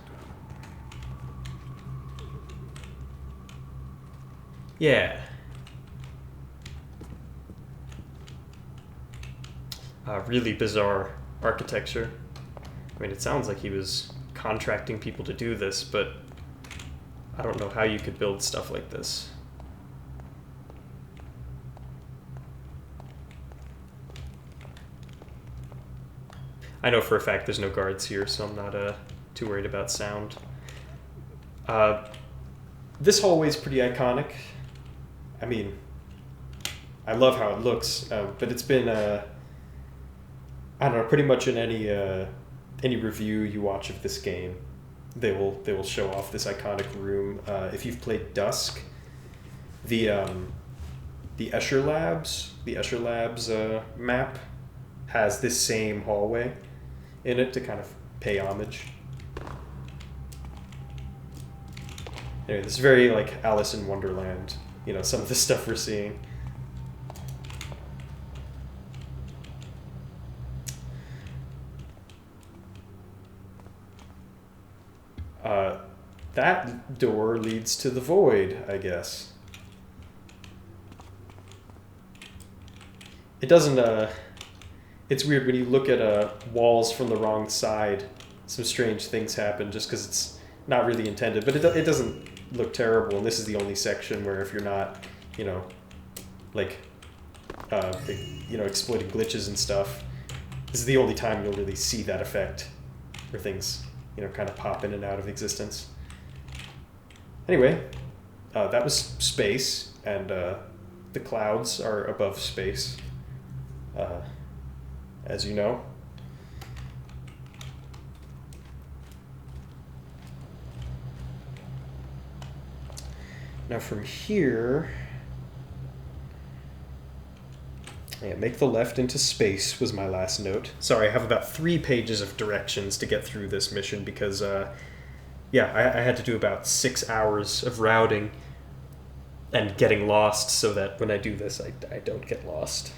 Yeah. Really bizarre architecture. I mean, it sounds like he was contracting people to do this, but I don't know how you could build stuff like this. I know for a fact there's no guards here, so I'm not too worried about sound. This hallway is pretty iconic. I mean, I love how it looks, but it's been I don't know, pretty much in any review you watch of this game, they will show off this iconic room. If you've played Dusk, the Escher Labs map has this same hallway in it to kind of pay homage. Anyway, this is very like Alice in Wonderland, you know, some of the stuff we're seeing. That door leads to the void, I guess. It doesn't, it's weird when you look at walls from the wrong side, some strange things happen just because it's not really intended, but it doesn't look terrible, and this is the only section where if you're not, you know, like, you know, exploiting glitches and stuff, this is the only time you'll really see that effect, where things, you know, kind of pop in and out of existence. Anyway, that was space, and the clouds are above space, as you know. Now from here, yeah, make the left into space was my last note. Sorry, I have about 3 pages of directions to get through this mission because, yeah, I had to do about 6 hours of routing and getting lost so that when I do this, I don't get lost.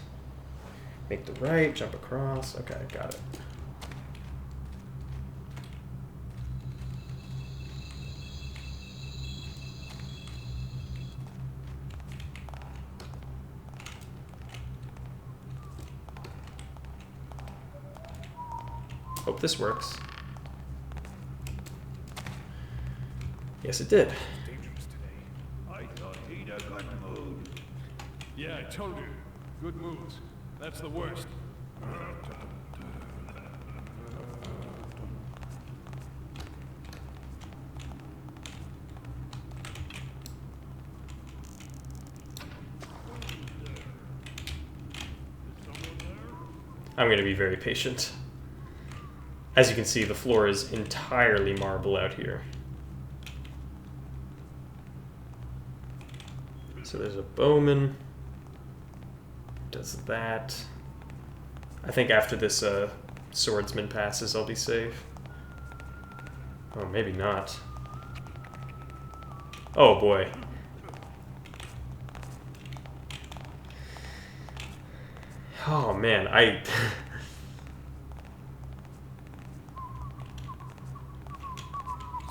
Make the right, jump across. Okay, got it. Hope this works. Yes, it did. Dangerous today. I thought he'd a good mood. Yeah, I told you. Good moves. That's the worst. I'm going to be very patient. As you can see, the floor is entirely marble out here. So there's a bowman. Does that. I think after this swordsman passes, I'll be safe. Oh, maybe not. Oh boy. Oh man,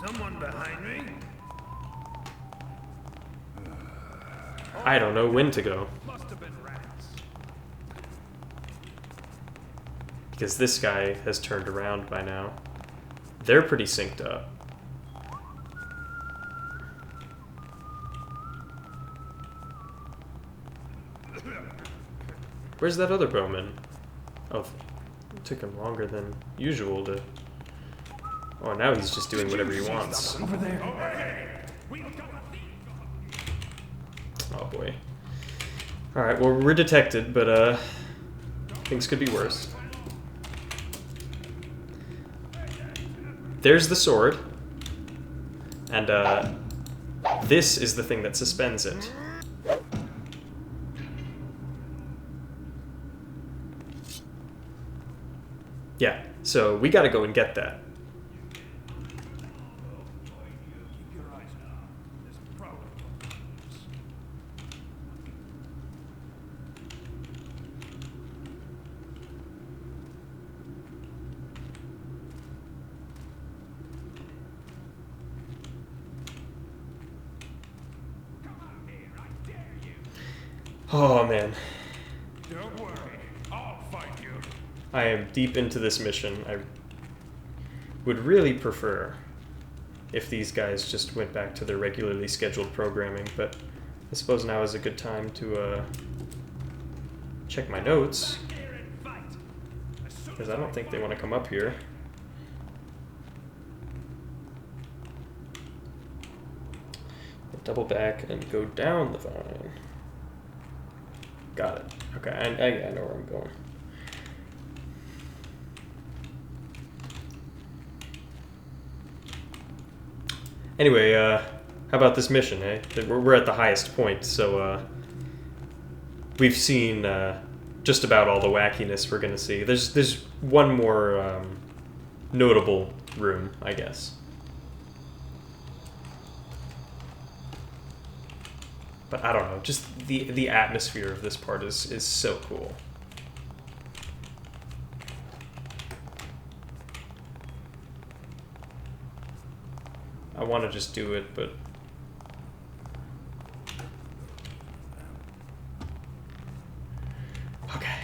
Someone behind me? I don't know when to go. Must have been rats. Because this guy has turned around by now. They're pretty synced up. Where's that other bowman? Oh, it took him longer than usual to... Oh, now he's just doing whatever he wants. Over there. Oh boy. Alright, well we're detected, but things could be worse. There's the sword. And this is the thing that suspends it. Yeah, so we gotta go and get that. Keep your eyes out. There's probably Oh man. Don't worry. I'll fight you. I am deep into this mission. I would really prefer if these guys just went back to their regularly scheduled programming, but I suppose now is a good time to check my notes, because I don't think they want to come up here. Double back and go down the vine. Got it. Okay, I know where I'm going. Anyway, how about this mission, eh? We're at the highest point, so we've seen just about all the wackiness we're gonna see. There's one more notable room, I guess. But I don't know, just the atmosphere of this part is so cool. I want to just do it, but... Okay.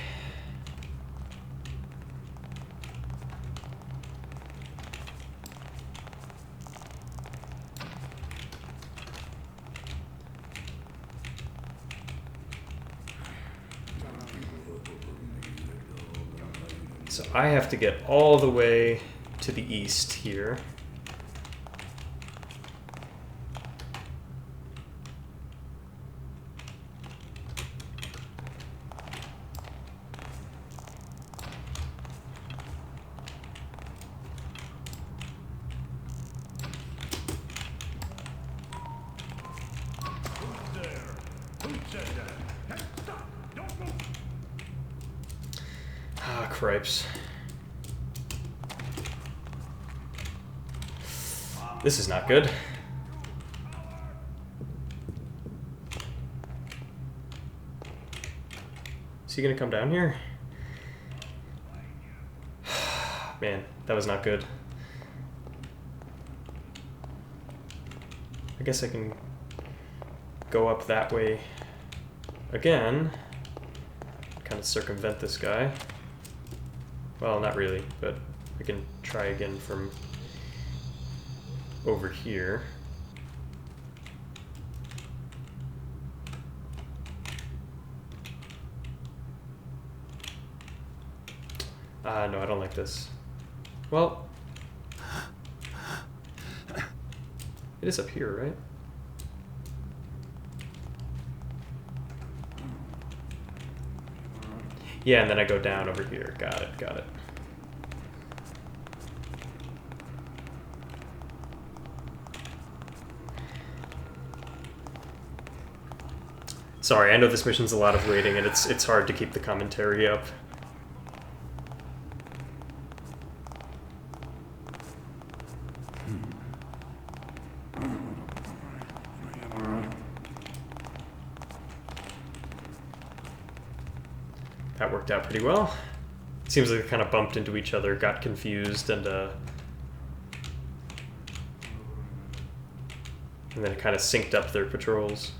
So I have to get all the way to the east here. Ah, cripes. This is not good. Is he gonna come down here? Man, that was not good. I guess I can go up that way again. Kind of circumvent this guy. Well, not really, but I can try again from over here. No, I don't like this. Well, it is up here, right? Yeah, and then I go down over here. Got it, got it. Sorry, I know this mission's a lot of waiting, and it's hard to keep the commentary up. That worked out pretty well. Seems like they kind of bumped into each other, got confused, and then it kind of synced up their patrols.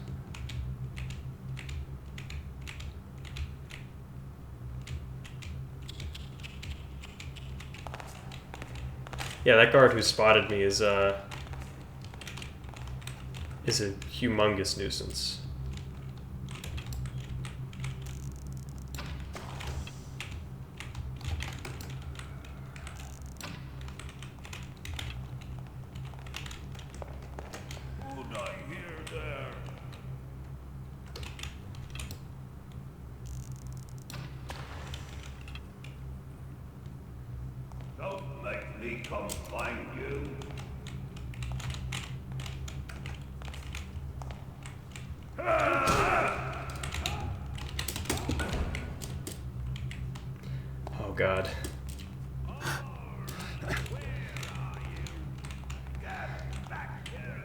Yeah, that guard who spotted me is a humongous nuisance. Would I hear there? Don't make me come find you. Oh god.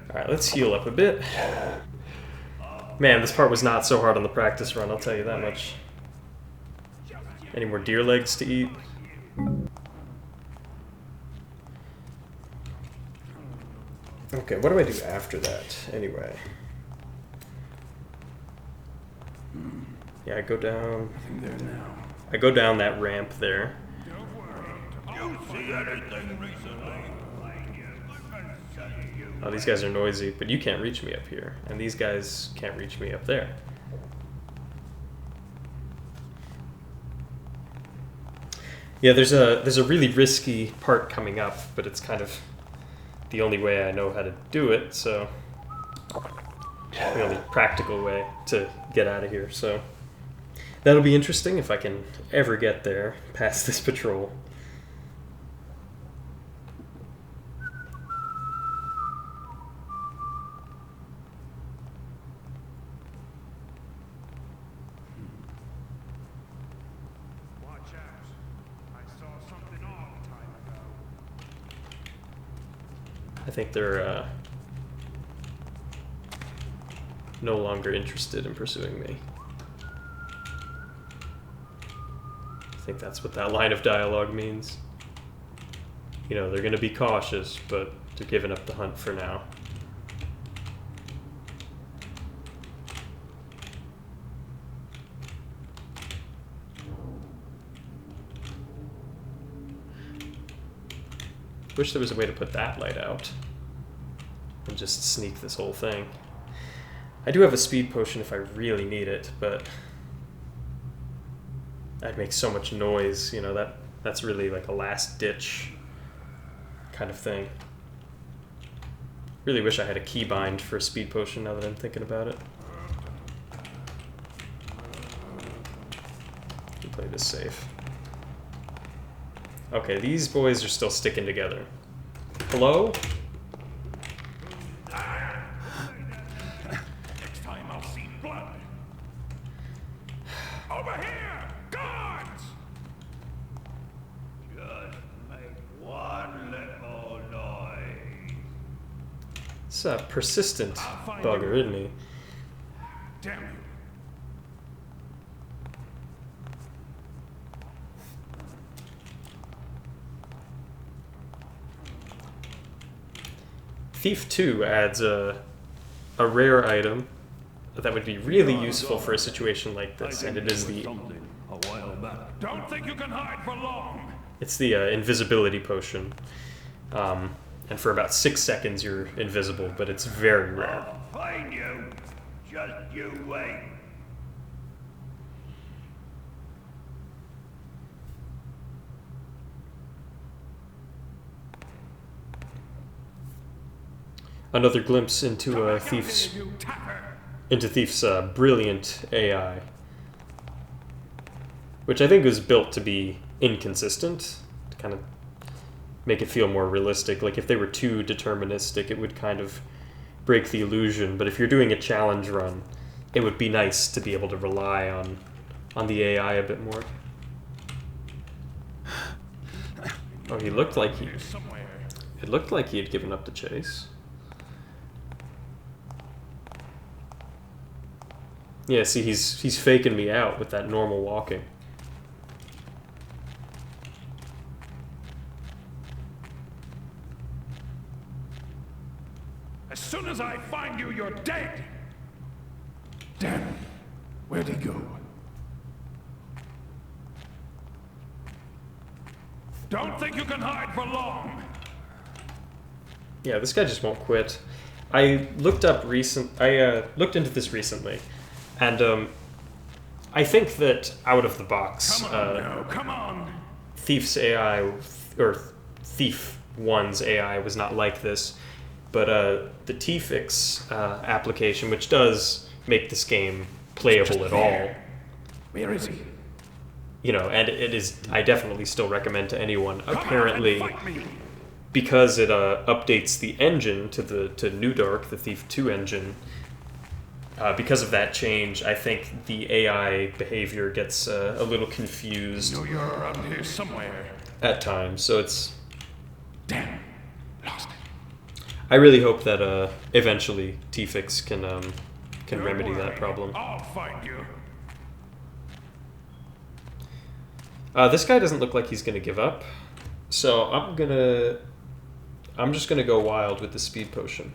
Alright, let's heal up a bit. Man, this part was not so hard on the practice run, I'll tell you that much. Any more deer legs to eat? Okay, what do I do after that, anyway? Yeah, I go down... I go down that ramp there. You see anything recently? Oh, these guys are noisy, but you can't reach me up here. And these guys can't reach me up there. Yeah, there's a really risky part coming up, but it's kind of the only way I know how to do it, so... the only practical way to get out of here, so... That'll be interesting if I can ever get there past this patrol. Watch out. I saw something a long time ago. I think they're no longer interested in pursuing me. I think that's what that line of dialogue means. You know, they're going to be cautious, but they're giving up the hunt for now. Wish there was a way to put that light out and just sneak this whole thing. I do have a speed potion if I really need it, but that'd make so much noise, you know, that's really like a last ditch kind of thing. Really wish I had a keybind for a speed potion now that I'm thinking about it. Can play this safe. Okay, these boys are still sticking together. Hello? Next time I'll see blood. Over here! Guards! Just make one little noise. It's a persistent bugger, isn't he? Damn you. Thief 2 adds a rare item that would be really useful for a situation like this, and it is the... Don't think you can hide for long. It's the invisibility potion. And for about 6 seconds you're invisible, but it's very rare. I'll find you. Just you wait. Another glimpse into Thief's brilliant AI. which I think was built to be inconsistent, to kind of make it feel more realistic. Like if they were too deterministic, it would kind of break the illusion. But if you're doing a challenge run, it would be nice to be able to rely on the AI a bit more. Oh, he looked like he... It looked like he had given up the chase. Yeah, see, he's faking me out with that normal walking. As soon as I find you, you're dead! Damn it. Where'd he go? Don't think you can hide for long! Yeah, this guy just won't quit. I looked into this recently, and I think that out of the box, Come on now, come on! Thief's AI, or Thief 1's AI was not like this, but the Pt.6 application, which does make this game playable at all. Where is he? You know, and it is, I definitely still recommend to anyone. Come Apparently, on and fight me. because it updates the engine to New Dark, the Thief 2 engine, because of that change, I think the AI behavior gets a little confused No, you're around here somewhere. at times. So it's... Damn, lost it. I really hope that eventually T-Fix can Don't remedy that worry, problem. I'll find you. This guy doesn't look like he's gonna give up, so I'm just gonna go wild with the speed potion.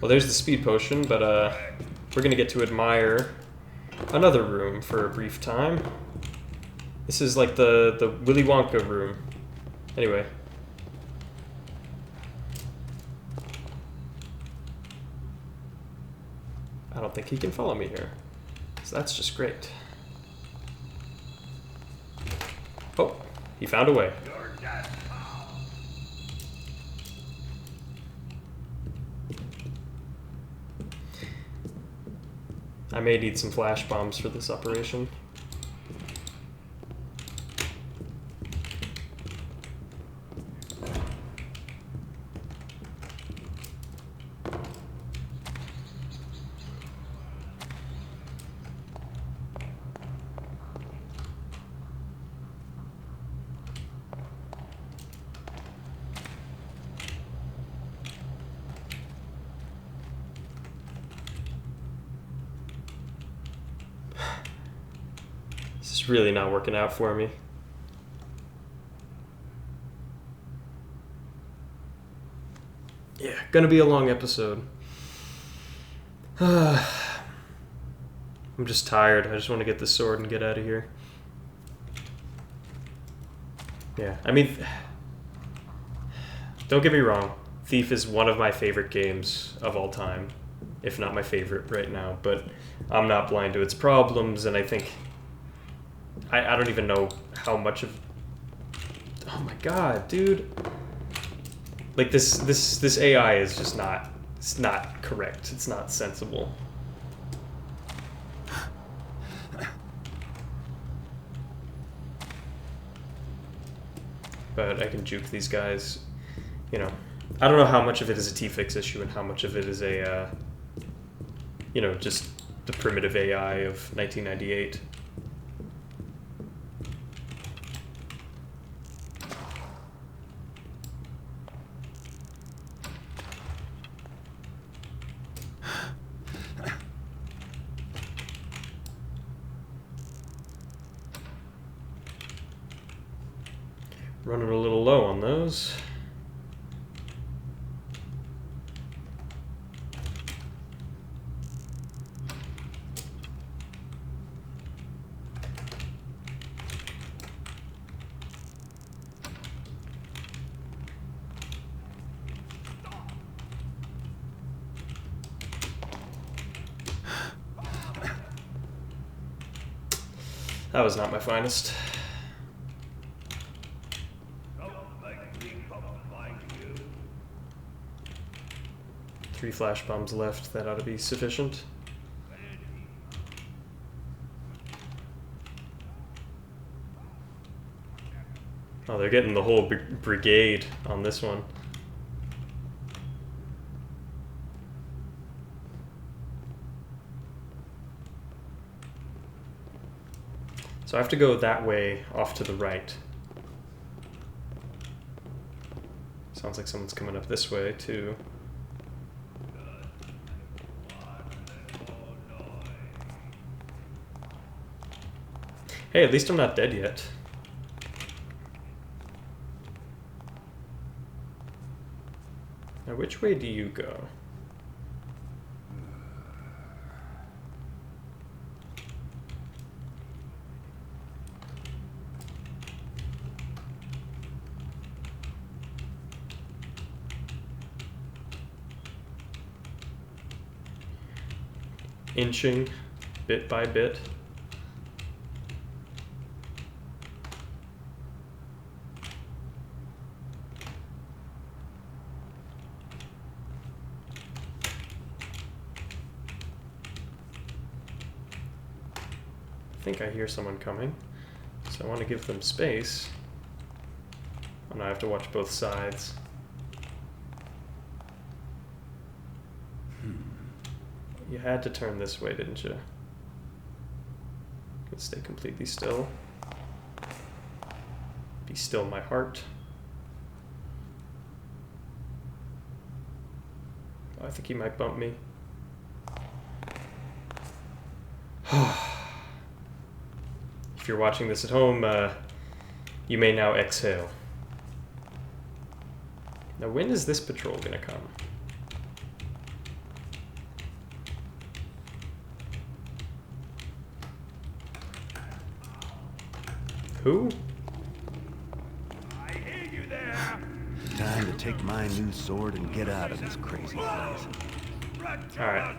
Well, there's the speed potion, but we're gonna get to admire another room for a brief time. This is like the Willy Wonka room. Anyway. I don't think he can follow me here. So that's just great. Oh, he found a way. I may need some flash bombs for this operation. This is really not working out for me. Yeah, gonna be a long episode. I'm just tired. I just want to get this sword and get out of here. Yeah, I mean, don't get me wrong. Thief is one of my favorite games of all time, if not my favorite right now, but I'm not blind to its problems, and I think I don't even know how much of... Oh my god, dude. Like, this AI is just not... It's not correct. It's not sensible. But I can juke these guys. You know, I don't know how much of it is a T-Fix issue and how much of it is a, you know, just the primitive AI of 1998. Running a little low on those. That was not my finest. 3 flash bombs left. That ought to be sufficient. Oh, they're getting the whole brigade on this one. So I have to go that way off to the right. Sounds like someone's coming up this way, too. Hey, at least I'm not dead yet. Now, which way do you go? Inching bit by bit. I think I hear someone coming, so I want to give them space. And I have to watch both sides. You had to turn this way, didn't you? Let's stay completely still. Be still, my heart. Oh, I think he might bump me. If you're watching this at home, you may now exhale. Now, when is this patrol gonna come? Who? I hear you there. Time to take my new sword and get out of this crazy place. Alright.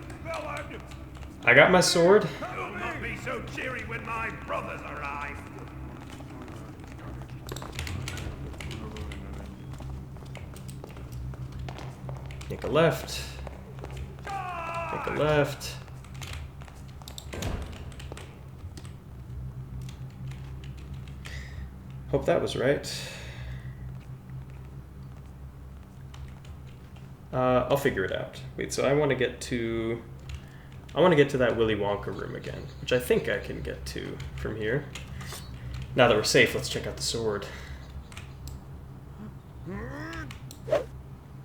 I got my sword. You'll not be so cheery when my brothers arrive. Take a left. Take a left. Hope that was right. I'll figure it out. Wait, so I want to get to that Willy Wonka room again, which I think I can get to from here. Now that we're safe, let's check out the sword.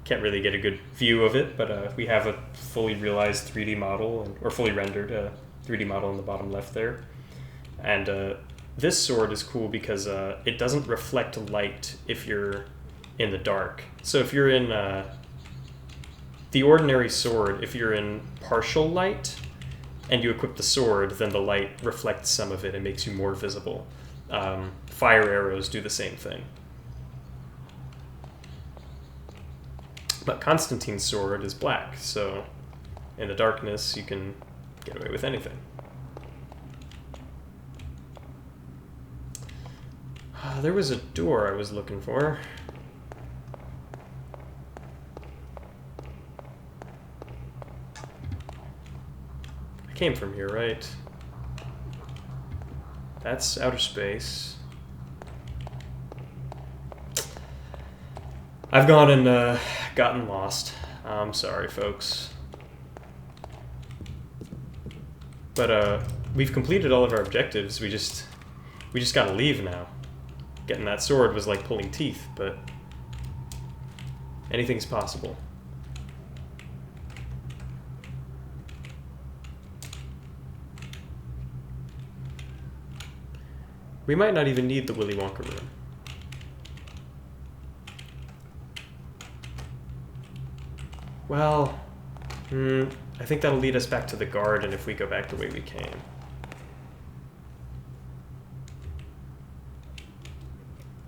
Can't really get a good view of it, but we have a fully realized 3D model, or fully rendered 3D model in the bottom left there. And this sword is cool because it doesn't reflect light if you're in the dark. So if you're in the ordinary sword, if you're in partial light and you equip the sword, then the light reflects some of it and makes you more visible. Fire arrows do the same thing. But Constantine's sword is black, so in the darkness you can get away with anything. There was a door I was looking for. I came from here, right? That's outer space. I've gone and gotten lost. I'm sorry, folks. But we've completed all of our objectives. We just gotta leave now. Getting that sword was like pulling teeth, but anything's possible. We might not even need the Willy Wonka room. Well, I think that'll lead us back to the garden if we go back the way we came.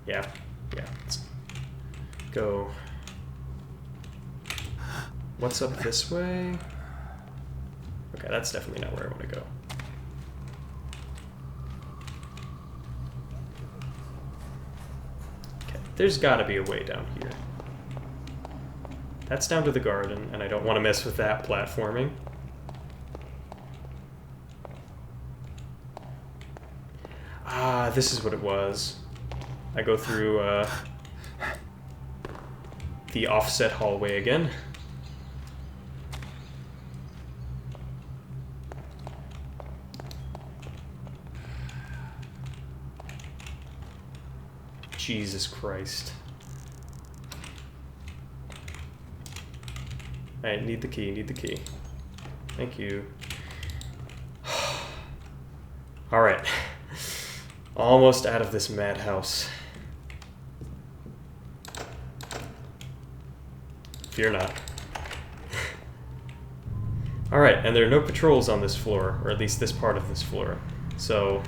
Yeah, let's go. What's up this way? Okay, that's definitely not where I want to go. Okay, there's got to be a way down here. That's down to the garden, and I don't want to mess with that platforming. Ah, this is what it was. I go through the offset hallway again. Jesus Christ. Alright, need the key, need the key. Thank you. Alright. Almost out of this madhouse. Fear not. Alright, and there are no patrols on this floor, or at least this part of this floor. So,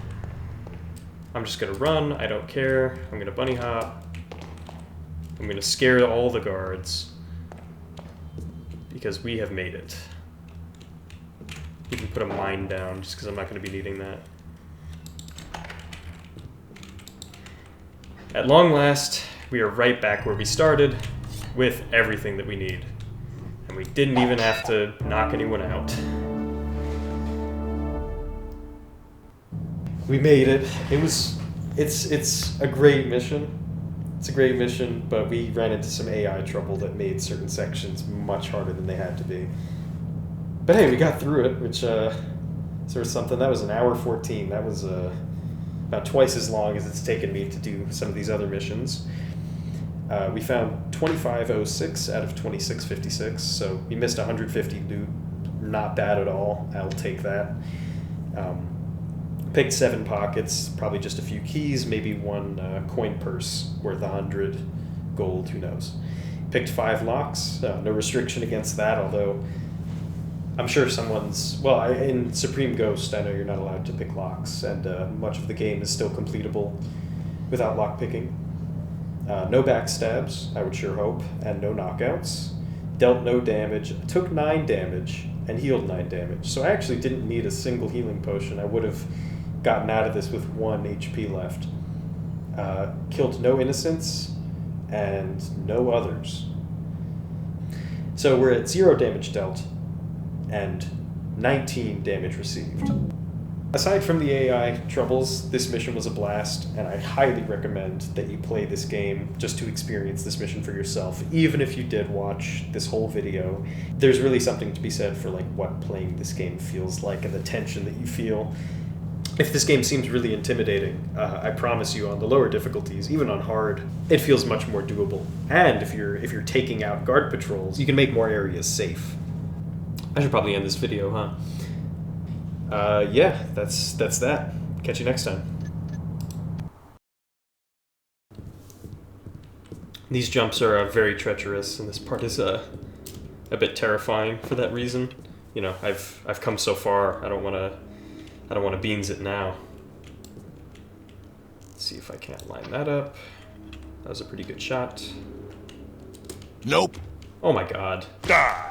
I'm just gonna run, I don't care. I'm gonna bunny hop. I'm gonna scare all the guards. Because we have made it. We can put a mine down, just because I'm not gonna be needing that. At long last, we are right back where we started, with everything that we need. And we didn't even have to knock anyone out. We made it. It's a great mission. It's a great mission, but we ran into some AI trouble that made certain sections much harder than they had to be. But hey, we got through it, which sort of something. That was an hour 14. That was about twice as long as it's taken me to do some of these other missions. We found 2506 out of 2656, so we missed 150 loot. Not bad at all. I'll take that. Picked 7 pockets, probably just a few keys, maybe one coin purse worth 100 gold, who knows. Picked 5 locks, no restriction against that, although I'm sure someone's... Well, in Supreme Ghost, I know you're not allowed to pick locks, and much of the game is still completable without lock picking. No backstabs, I would sure hope, and no knockouts. Dealt no damage, took 9 damage, and healed 9 damage. So I actually didn't need a single healing potion. I would have gotten out of this with 1 HP left. Killed no innocents, and no others. So we're at 0 damage dealt, and 19 damage received. Aside from the AI troubles, this mission was a blast, and I highly recommend that you play this game just to experience this mission for yourself. Even if you did watch this whole video, there's really something to be said for like what playing this game feels like and the tension that you feel. If this game seems really intimidating, I promise you on the lower difficulties, even on hard, it feels much more doable. And if you're taking out guard patrols, you can make more areas safe. I should probably end this video, huh? Yeah, that's that. Catch you next time. These jumps are very treacherous, and this part is a bit terrifying for that reason. You know, I've come so far. I don't want to beans it now. Let's see if I can't line that up. That was a pretty good shot. Nope. Oh my god. Die.